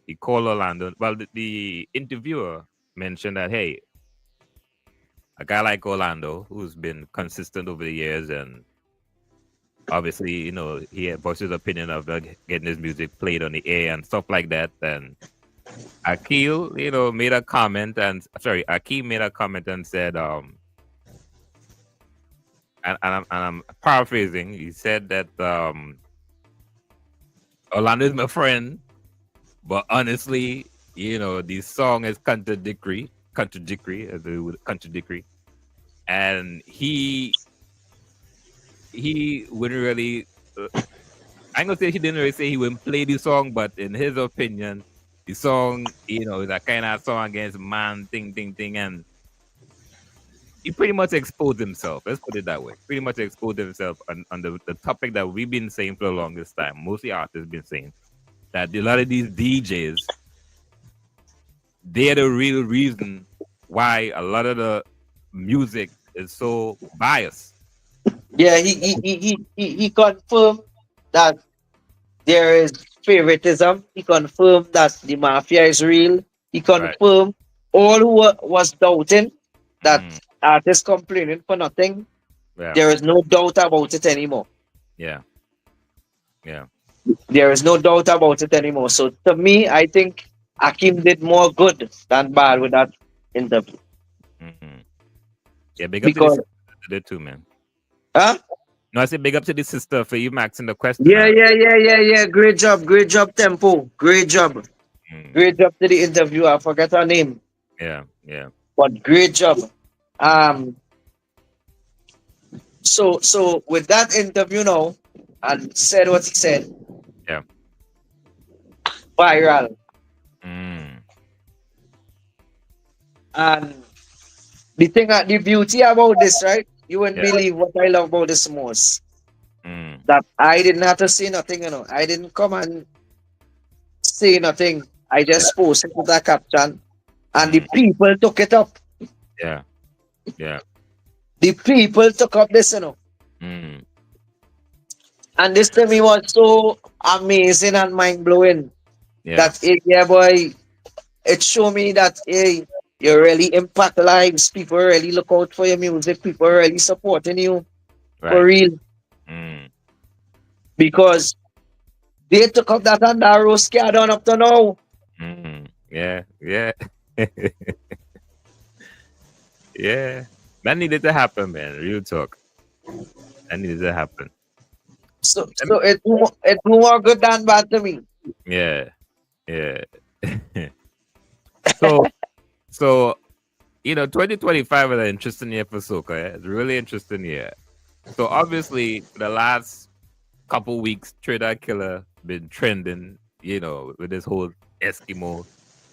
he called Orlando. Well, the interviewer mentioned that, hey, a guy like Orlando, who's been consistent over the years, and obviously, he voiced his opinion of getting his music played on the air and stuff like that. And Akil, made a comment, and sorry, Akeem made a comment and said, and I'm paraphrasing. He said that Orlando is my friend, but honestly, the song is contradictory, and he wouldn't really. I'm gonna say he didn't really say he wouldn't play the song, but in his opinion, the song, is a kind of song against man, thing, and he pretty much exposed himself. Let's put it that way. Pretty much exposed himself on the topic that we've been saying for the longest time. Mostly artists been saying that a lot of these DJs, they're the real reason why a lot of the music is so biased. Yeah, he confirmed that there is favoritism. He confirmed that the mafia is real. He Right. confirmed all who was doubting that Mm, artists complaining for nothing. yeah. There is no doubt about it anymore. Yeah. Yeah. There is no doubt about it anymore. So to me, I think Akeem did more good than bad with that interview. Mm-hmm. Yeah. Big up to this Because too, man. huh? No, I say big up to the sister for you asking the question. Yeah. Great job, Tempo. Great job. Mm, Great job to the interviewer. I forgot her name. yeah. Yeah. But great job. Um so with that interview now and said what he said, Yeah. viral. Mm, And the beauty about this, right? You wouldn't yeah. believe what I love about this most. Mm, That I didn't have to say nothing. I didn't come and say nothing. I yeah. just posted with that caption and the Mm, people took it up. yeah. Yeah. The people took up this. Mm, And this to me was so amazing and mind blowing. yeah. That yeah boy, it showed me that hey, you really impact lives. People really look out for your music. People really supporting you for Right. real. Mm, Because they took up that and that road scare down up to now. yeah. Yeah. Yeah. That needed to happen, man. Real talk. That needed to happen. So Let me- so it more good than bad to me. Yeah. Yeah. so so 2025 is an interesting year for soca. It's a really interesting year. So obviously, for the last couple weeks, Trinidad Killa been trending. With this whole Eskimo,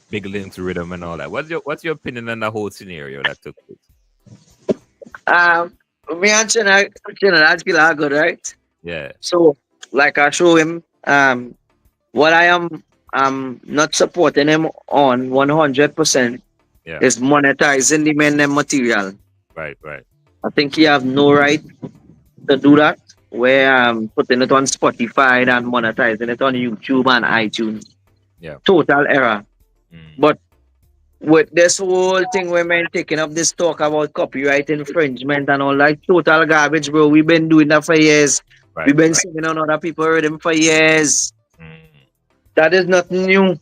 big links rhythm and all that. What's your opinion on the whole scenario that took place? Um Me and Chinna Killa are good, right? Yeah. So like I show him what I am not supporting him on 100% Yeah. is monetizing the men and material. Right. Right. I think he have no right to do that. Where putting it on Spotify and monetizing it on YouTube and iTunes. Yeah. Total error. Mm. But with this whole thing women taking up this talk about copyright infringement and all that total garbage, bro. We've been doing that for years. We've Right. been Right. singing on other people's rhythm for years. Mm. That is nothing new.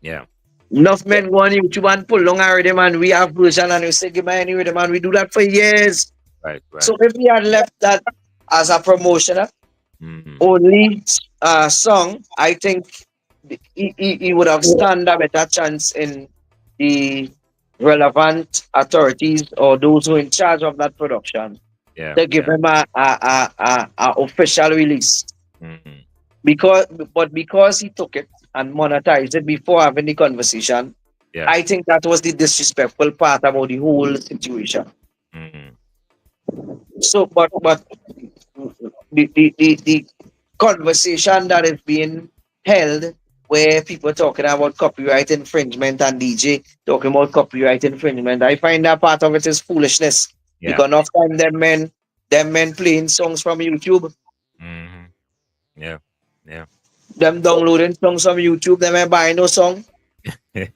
Yeah. Enough men go on YouTube and pull long a rhythm and we have version and we say give me any rhythm and we do that for years. Right. Right. So if we had left that as a promotion Mm. only song, I think he would have stand a better chance in the relevant authorities or those who are in charge of that production Yeah. to give Yeah. him a official release. Mm. Because he took it and monetized it before having the conversation, Yeah. I think that was the disrespectful part about the whole situation. Mm. So, but the conversation that is being held where people talking about copyright infringement and DJ talking about copyright infringement, I find that part of it is foolishness. Yeah. Because enough time them men playing songs from YouTube. Mm. Yeah. Yeah. Them downloading songs from YouTube, them ain't buying no song. Yeah.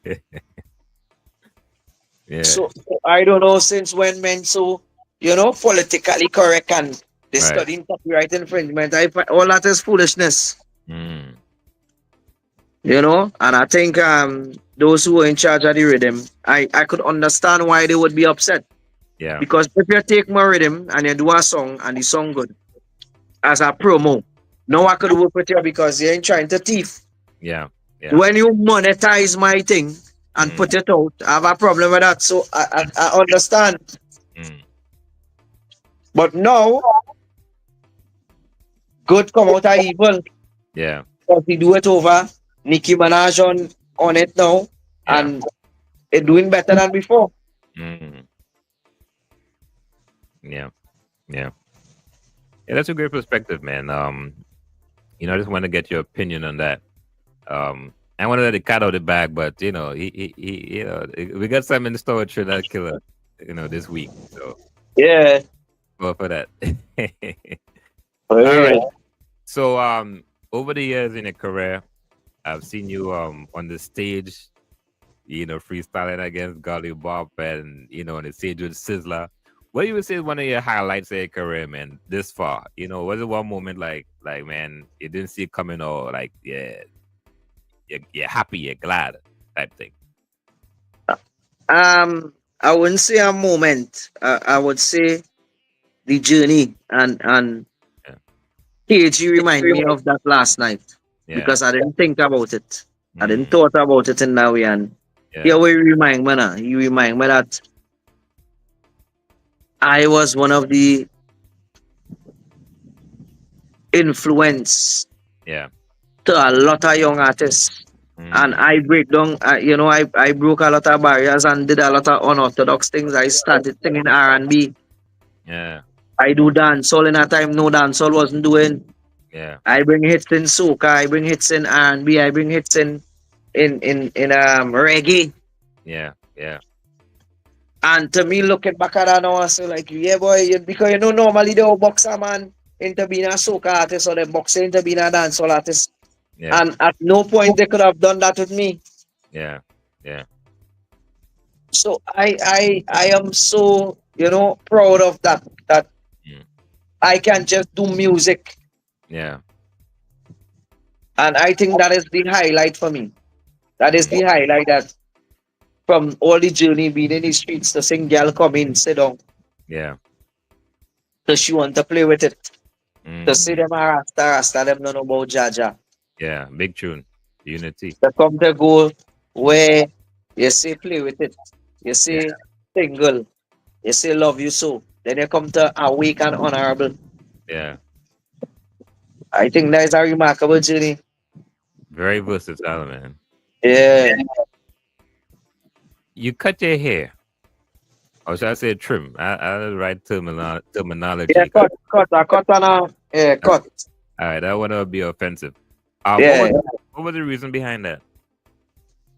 So I don't know since when men so politically correct and they Right. studying copyright infringement. I find all that is foolishness. Mm. And I think those who are in charge of the rhythm, I could understand why they would be upset. Yeah. Because if you take my rhythm and you do a song and the song good as a promo, no I could work with you because you ain't trying to thief. Yeah. Yeah. When you monetize my thing and Mm. put it out, I have a problem with that. So I understand. Mm. But now, good come out of evil. Yeah. Because we do it over Nicki Minaj on it now. Yeah. And it doing better than before. Mm. Yeah. Yeah. Yeah. That's a great perspective, man. I just want to get your opinion on that. I want to let the cat out of the bag, but we got some in the store with Trinidad Killer, this week. So Yeah. go for that. All All right. right. So over the years in your career, I've seen you on the stage, freestyling against Golly Bob and on the stage with Sizzler. What you would say is one of your highlights of your career, man, this far? Was it one moment like man, you didn't see it coming or like, yeah, you're happy, you're glad type thing? I wouldn't say a moment. I would say the journey and Yeah. KG remind me of that last night Yeah. because I didn't think about it. I didn't Mm, thought about it in that way. And yeah, yeah. we remind me now. You remind me that I was one of the influence Yeah. to a lot of young artists. And Mm, I break down, I broke a lot of barriers and did a lot of unorthodox things. I started singing R&B. yeah. I do dancehall in a time no dancehall wasn't doing. Yeah. I bring hits in soca. I bring hits in R&B. I bring hits in reggae. Yeah. Yeah. And to me, looking back at that now, I say like, yeah, boy, because normally the boxer man into being a soca artist or the boxer into being a dancehall artist. Yeah. And at no point they could have done that with me. Yeah. Yeah. So I am so proud of that Mm, I can just do music, yeah. and I think that is the highlight for me. That is Mm, the highlight that from all the journey being in the streets to sing girl come in, sit down, yeah. to she want to play with it. To see Mm, them a rasta them no know about Jaja. yeah. Big tune. Unity. To come to go where you say play with it. You Yeah. say single. You say love you so. Then you come to awake and honorable. Yeah. I think that is a remarkable journey. Very versatile, man. Yeah. You cut your hair. Or should I say trim? I the right Yeah, terminology. cut on cut. All right, that one would be offensive. What Yeah. was the reason behind that?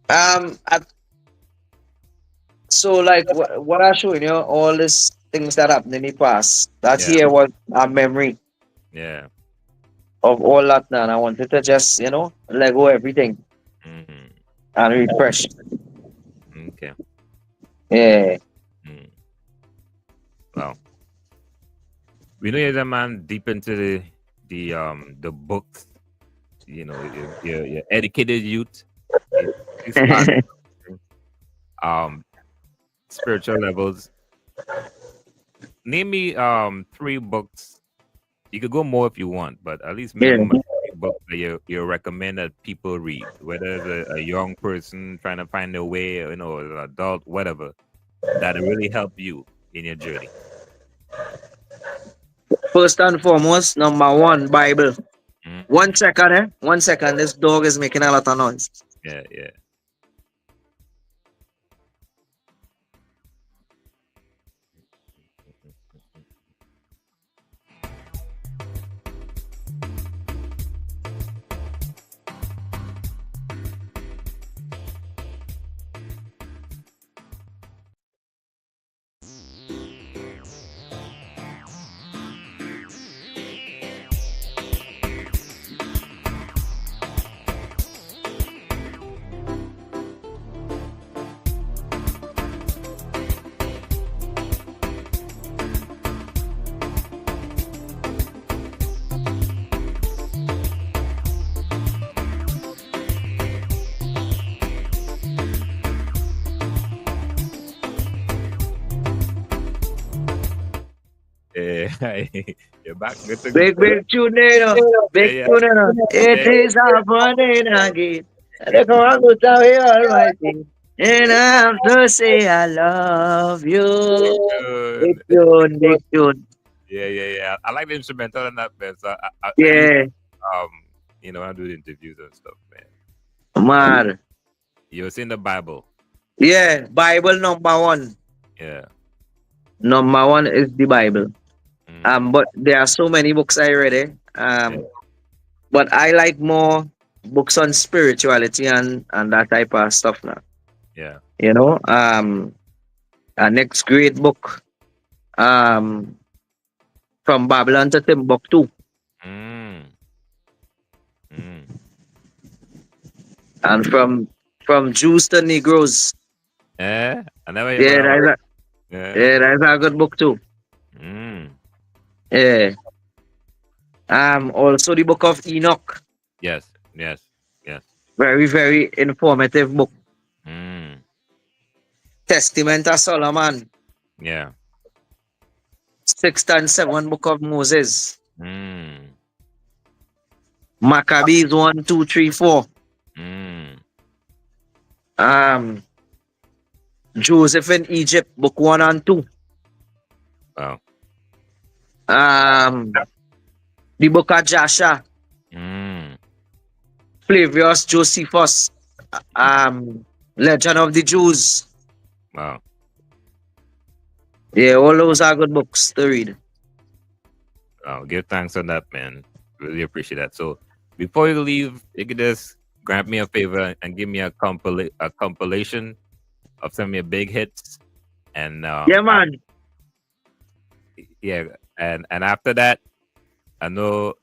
Um, I, so like what I showing you, all these things that happened in the past. That Yeah, here was a memory yeah. of all that now. And I wanted to just, let go everything Mm, and refresh. okay. Yeah. Mm. Well, we know you're a man deep into the books. You're educated youth. You start um spiritual levels. Name me 3 books. You could go more if you want, but at least Yeah. minimum of 3 books that you recommend that people read, whether it's a young person trying to find their way, as an adult, whatever, that really help you in your journey. First and foremost, number one, Bible. Mm-hmm. 1 second, eh? 1 second. This dog is making a lot of noise. Yeah, yeah. Yeah. You're back. Good to go. Big tune, Yeah, big yeah, tune, It yeah. is happening again. And they come on to tell me almighty. And I have to say I love you. Big Good. tune, big tune. Yeah, yeah, yeah. I like the instrumental in that, man. So I use Yeah, um, when I do the interviews and stuff, man. man. You was in the Bible. Yeah, Bible number one. Yeah. Number one is the Bible. Mm, But there are so many books I read. yeah, But I like more books on spirituality and that type of stuff now. yeah. You know, a next great book, um, from Babylon to Timbuktu, Mm, mm. and from Jews to Negroes. Eh? I never hear about Yeah, that one. Yeah. that's a good book too. Mm. Yeah. Also the book of Enoch, Yes, yes, yes. very very informative book. Mm. Testament of Solomon, Yeah. sixth and seventh book of Moses, Mm. Maccabees 1, 2, 3, 4. Mm. Um, Joseph in Egypt, book 1 and 2. Wow. The book of Joshua, Mm. Flavius Josephus, Legend of the Jews. Wow. Yeah, all those are good books to read. Wow. Give thanks on that, man. Really appreciate that. So before you leave, you could just grant me a favor and give me a compilation of some of your big hits. And Yeah, man. yeah, and after that, I know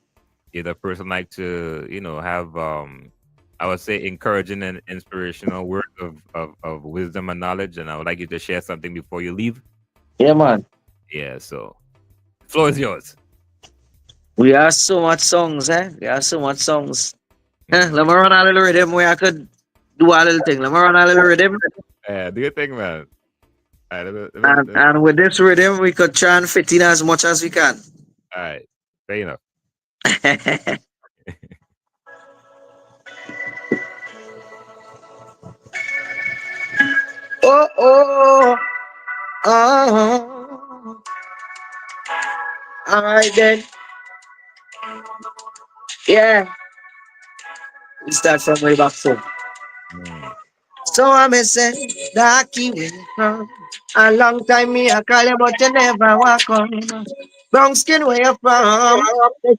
you're the person like to, have I would say encouraging and inspirational words of wisdom and knowledge. And I would like you to share something before you leave. Yeah, man. Yeah, so floor is yours. We have so much songs, eh? We have so much songs. Mm. Let me run a little rhythm where I could do a little thing. Let me run a little rhythm. Yeah, do your thing, man. All right, And with this rhythm, we could try and fit in as much as we can. all right, fair enough. Oh, oh, oh. All right, then. Yeah. We start from way back so. Mm. So I'm a say, Darky will come. A long time me I call you, but you never walk on. Brown skin where you from?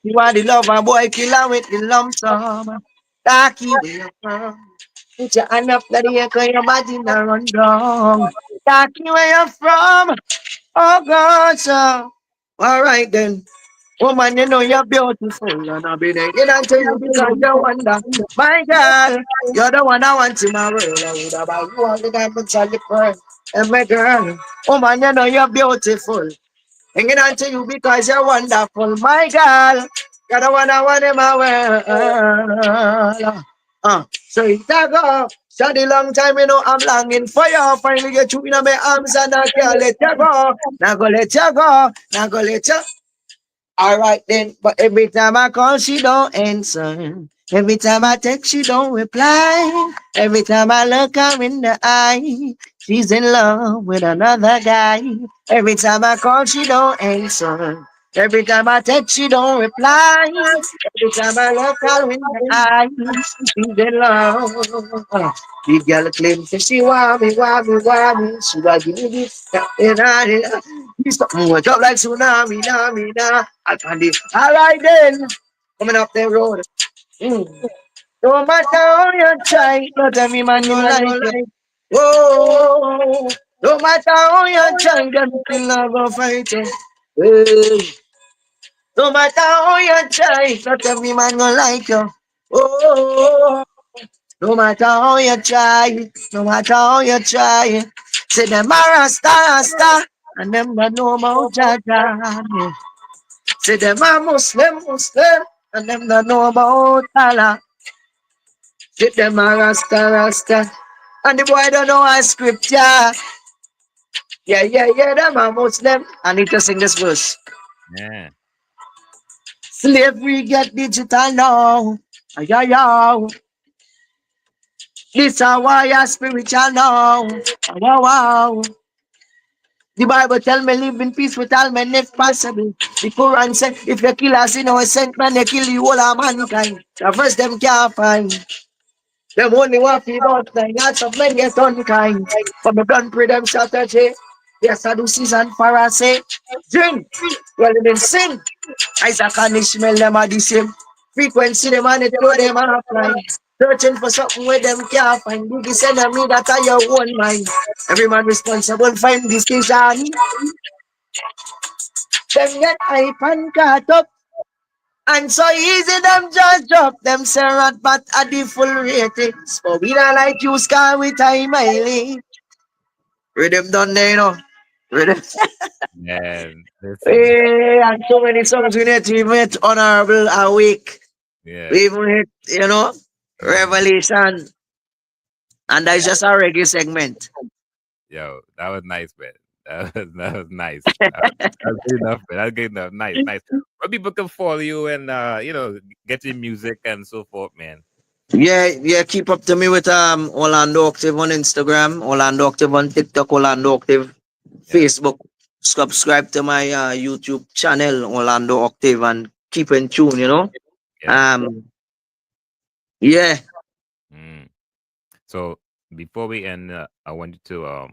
You are the lover boy killer with the lump sum. Darky where you from? Put your hand up to the air, cause your body not run down. Darky where you from? Oh God, so. All right then. Woman, you know you're beautiful, and I'll be there. You don't tell you because you wonder. My girl, you're the one I want in my world. I would about you all the time, but the pearl. And my girl, woman, you know you're beautiful. Hanging on to you because you're wonderful. My girl, you're the one I want in my world. So it a go. So the long time, you know, I'm longing for you. Finally get you in my arms and I can't let you go. Now go let you go. Now go let you. All right then, but every time I call, she don't answer. Every time I text, she don't reply. Every time I look her in the eye, she's in love with another guy. Every time I call, she don't answer. Every time I text, she don't reply. Every time I look her in the eye, she's in love. The girl claims that she want me. She was give me this, and I. He's something went up like tsunami, nah. I'll find it. All right then, coming up the road. Mm. No matter how you try, not every man you like it. Whoa, no matter how you try, them still not gonna fight you. Hey. No matter how you try, not every man gonna like you. Oh, no matter how you try, no matter how you try. Say them a rasta, and them not know about Jaja. Say them a Muslim, and them not know about Allah. Say them a rasta, and the boy don't know a scripture. Yeah, them a Muslim. I need to sing this verse. Yeah. Slavery get digital now. Ay, ay, ay. This a why I spiritual now. Wow, wow. The Bible tell me live in peace with all men if possible. The Quran say if you kill us innocent man, you kill the whole of mankind. The verse them can't find. Them only want feed out nine lots of men get unkind. From the gun pray them strategy. Yes, Sadducees and Pharisees. Drink. Well, in sin. Isaac and Ishmael, them are the same. Frequency, them and it to them are flying. Searching for something where them can't find. Biggest enemy that are your own mind. Every man responsible find decision. Them get hype and caught up. And so easy them just drop them servant but at the full ratings. But we don't like you scar with time mileage. Rhythm done there, you know. Rhythm. Man, listen. Hey, and so many songs we need to even hit honorable awake. Yeah. We even hit, Mm. Revelation. And that's just a reggae segment. Yo, that was nice, man. That was nice. That's good enough, man. That's good enough. Nice, nice. Where people can follow you and get your music and so forth, man. Yeah, yeah, keep up to me with Orlando Octave on Instagram, Orlando Octave on TikTok, Orlando Octave Yeah, Facebook. Subscribe to my YouTube channel, Orlando Octave, and keep in tune, yeah. Um, yeah, Mm. So before we end, I want you to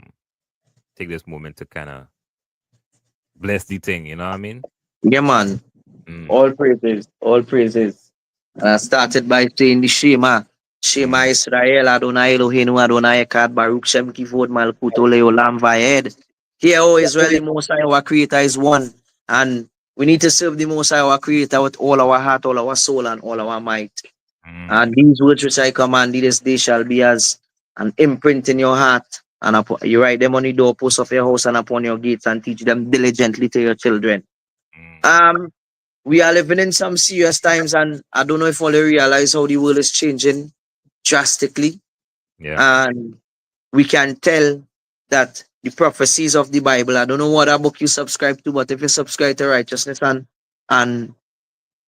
take this moment to kind of bless the thing. You know what I mean? yeah, man. Mm. All praises, all praises. And I started by saying the Shema. Shema Mm. Israel, Adonai Eloheinu, Adonai Echad, Baruch Shem Kivod, Malkuto Leolam Vayed. Hear, O Israel, the Most High, our Creator is one. And we need to serve the Most High, our Creator, with all our heart, all our soul, and all our might. Mm. And these words which I command thee this day shall be as an imprint in your heart. And you write them on the doorposts of your house and upon your gates and teach them diligently to your children. Mm. Um, we are living in some serious times, and I don't know if all you realize how the world is changing drastically. Yeah. And we can tell that the prophecies of the Bible, I don't know what book you subscribe to, but if you subscribe to righteousness and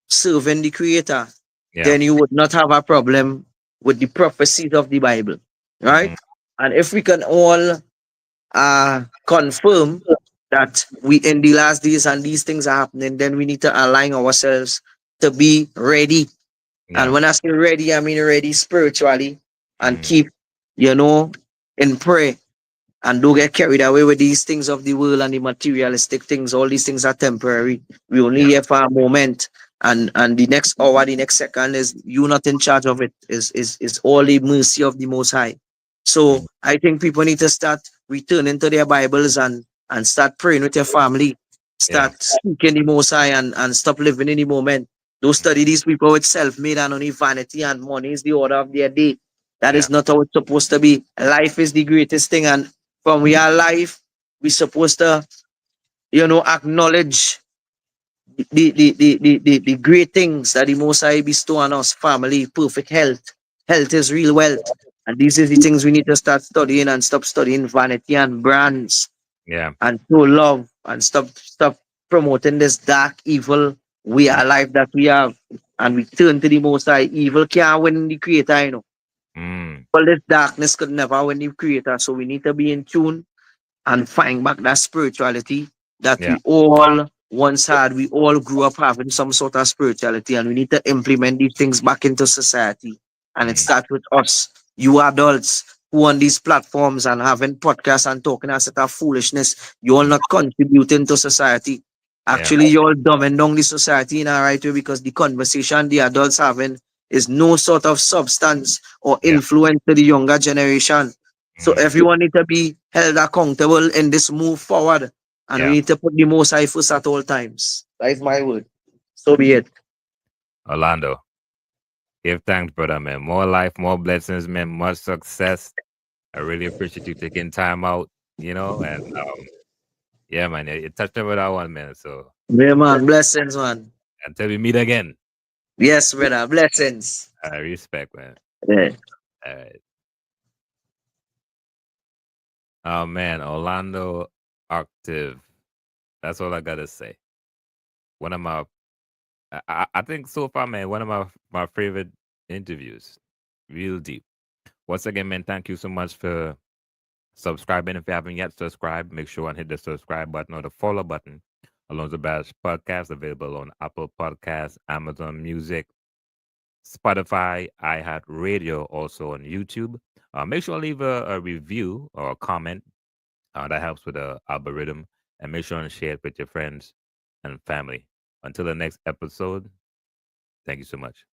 serving the Creator, Yeah. then you would not have a problem with the prophecies of the Bible, right? Mm. And if we can all confirm that we in the last days and these things are happening, then we need to align ourselves to be ready. And Yeah. when I say ready, I mean ready spiritually and Mm. keep, you know, in prayer and don't get carried away with these things of the world and the materialistic things. All these things are temporary. We only Yeah. here for a moment. And the next hour, the next second is you not in charge of it. Is all the mercy of the Most High. So Mm. I think people need to start returning to their Bibles and start praying with your family. Yeah. Start seeking the Most High and stop living in the moment. Don't study these people with self-made and only vanity and money is the order of their day. That Yeah. is not how it's supposed to be. Life is the greatest thing, and from we are alive, we supposed to, acknowledge the great things that the Most High bestow on us, family, perfect health. Health is real wealth. And these are the things we need to start studying and stop studying vanity and brands Yeah. and show love and stop promoting this dark, evil we Mm. are life that we have. And we turn to the Most High. Evil can't win the Creator. Mm. But this darkness could never win the Creator. So we need to be in tune and find back that spirituality that Yeah. we all once had. We all grew up having some sort of spirituality, and we need to implement these things back into society. And it Mm. starts with us, you adults who on these platforms and having podcasts and talking a set of foolishness. You all Mm. not contributing to society. Yeah. Actually, you all dumbing down the society in a right way because the conversation the adults having is no sort of substance or Yeah. influence to the younger generation. So Mm. everyone need to be held accountable in this move forward. And we Yeah. need to put the most high first at all times. That is my word. So be it. Orlando, give thanks, brother, man. More life, more blessings, man. Much success. I really appreciate you taking time out, and yeah, man, you touched over that one, man. So Yeah, man. Blessings, man. until we meet again, Yes, brother. Blessings. I respect, man. Yeah. All right. Oh man, Orlando Octave. That's all I gotta say. one of my I think so far, man, one of my favorite interviews. Real deep. Once again, man, thank you so much for subscribing. If you haven't yet subscribed, make sure and hit the subscribe button or the follow button. Alonzo Bash Podcast available on Apple Podcasts, Amazon Music, Spotify, iHeartRadio, also on YouTube. Make sure to leave a review or a comment. That helps with the algorithm. And make sure and share it with your friends and family. Until the next episode, thank you so much.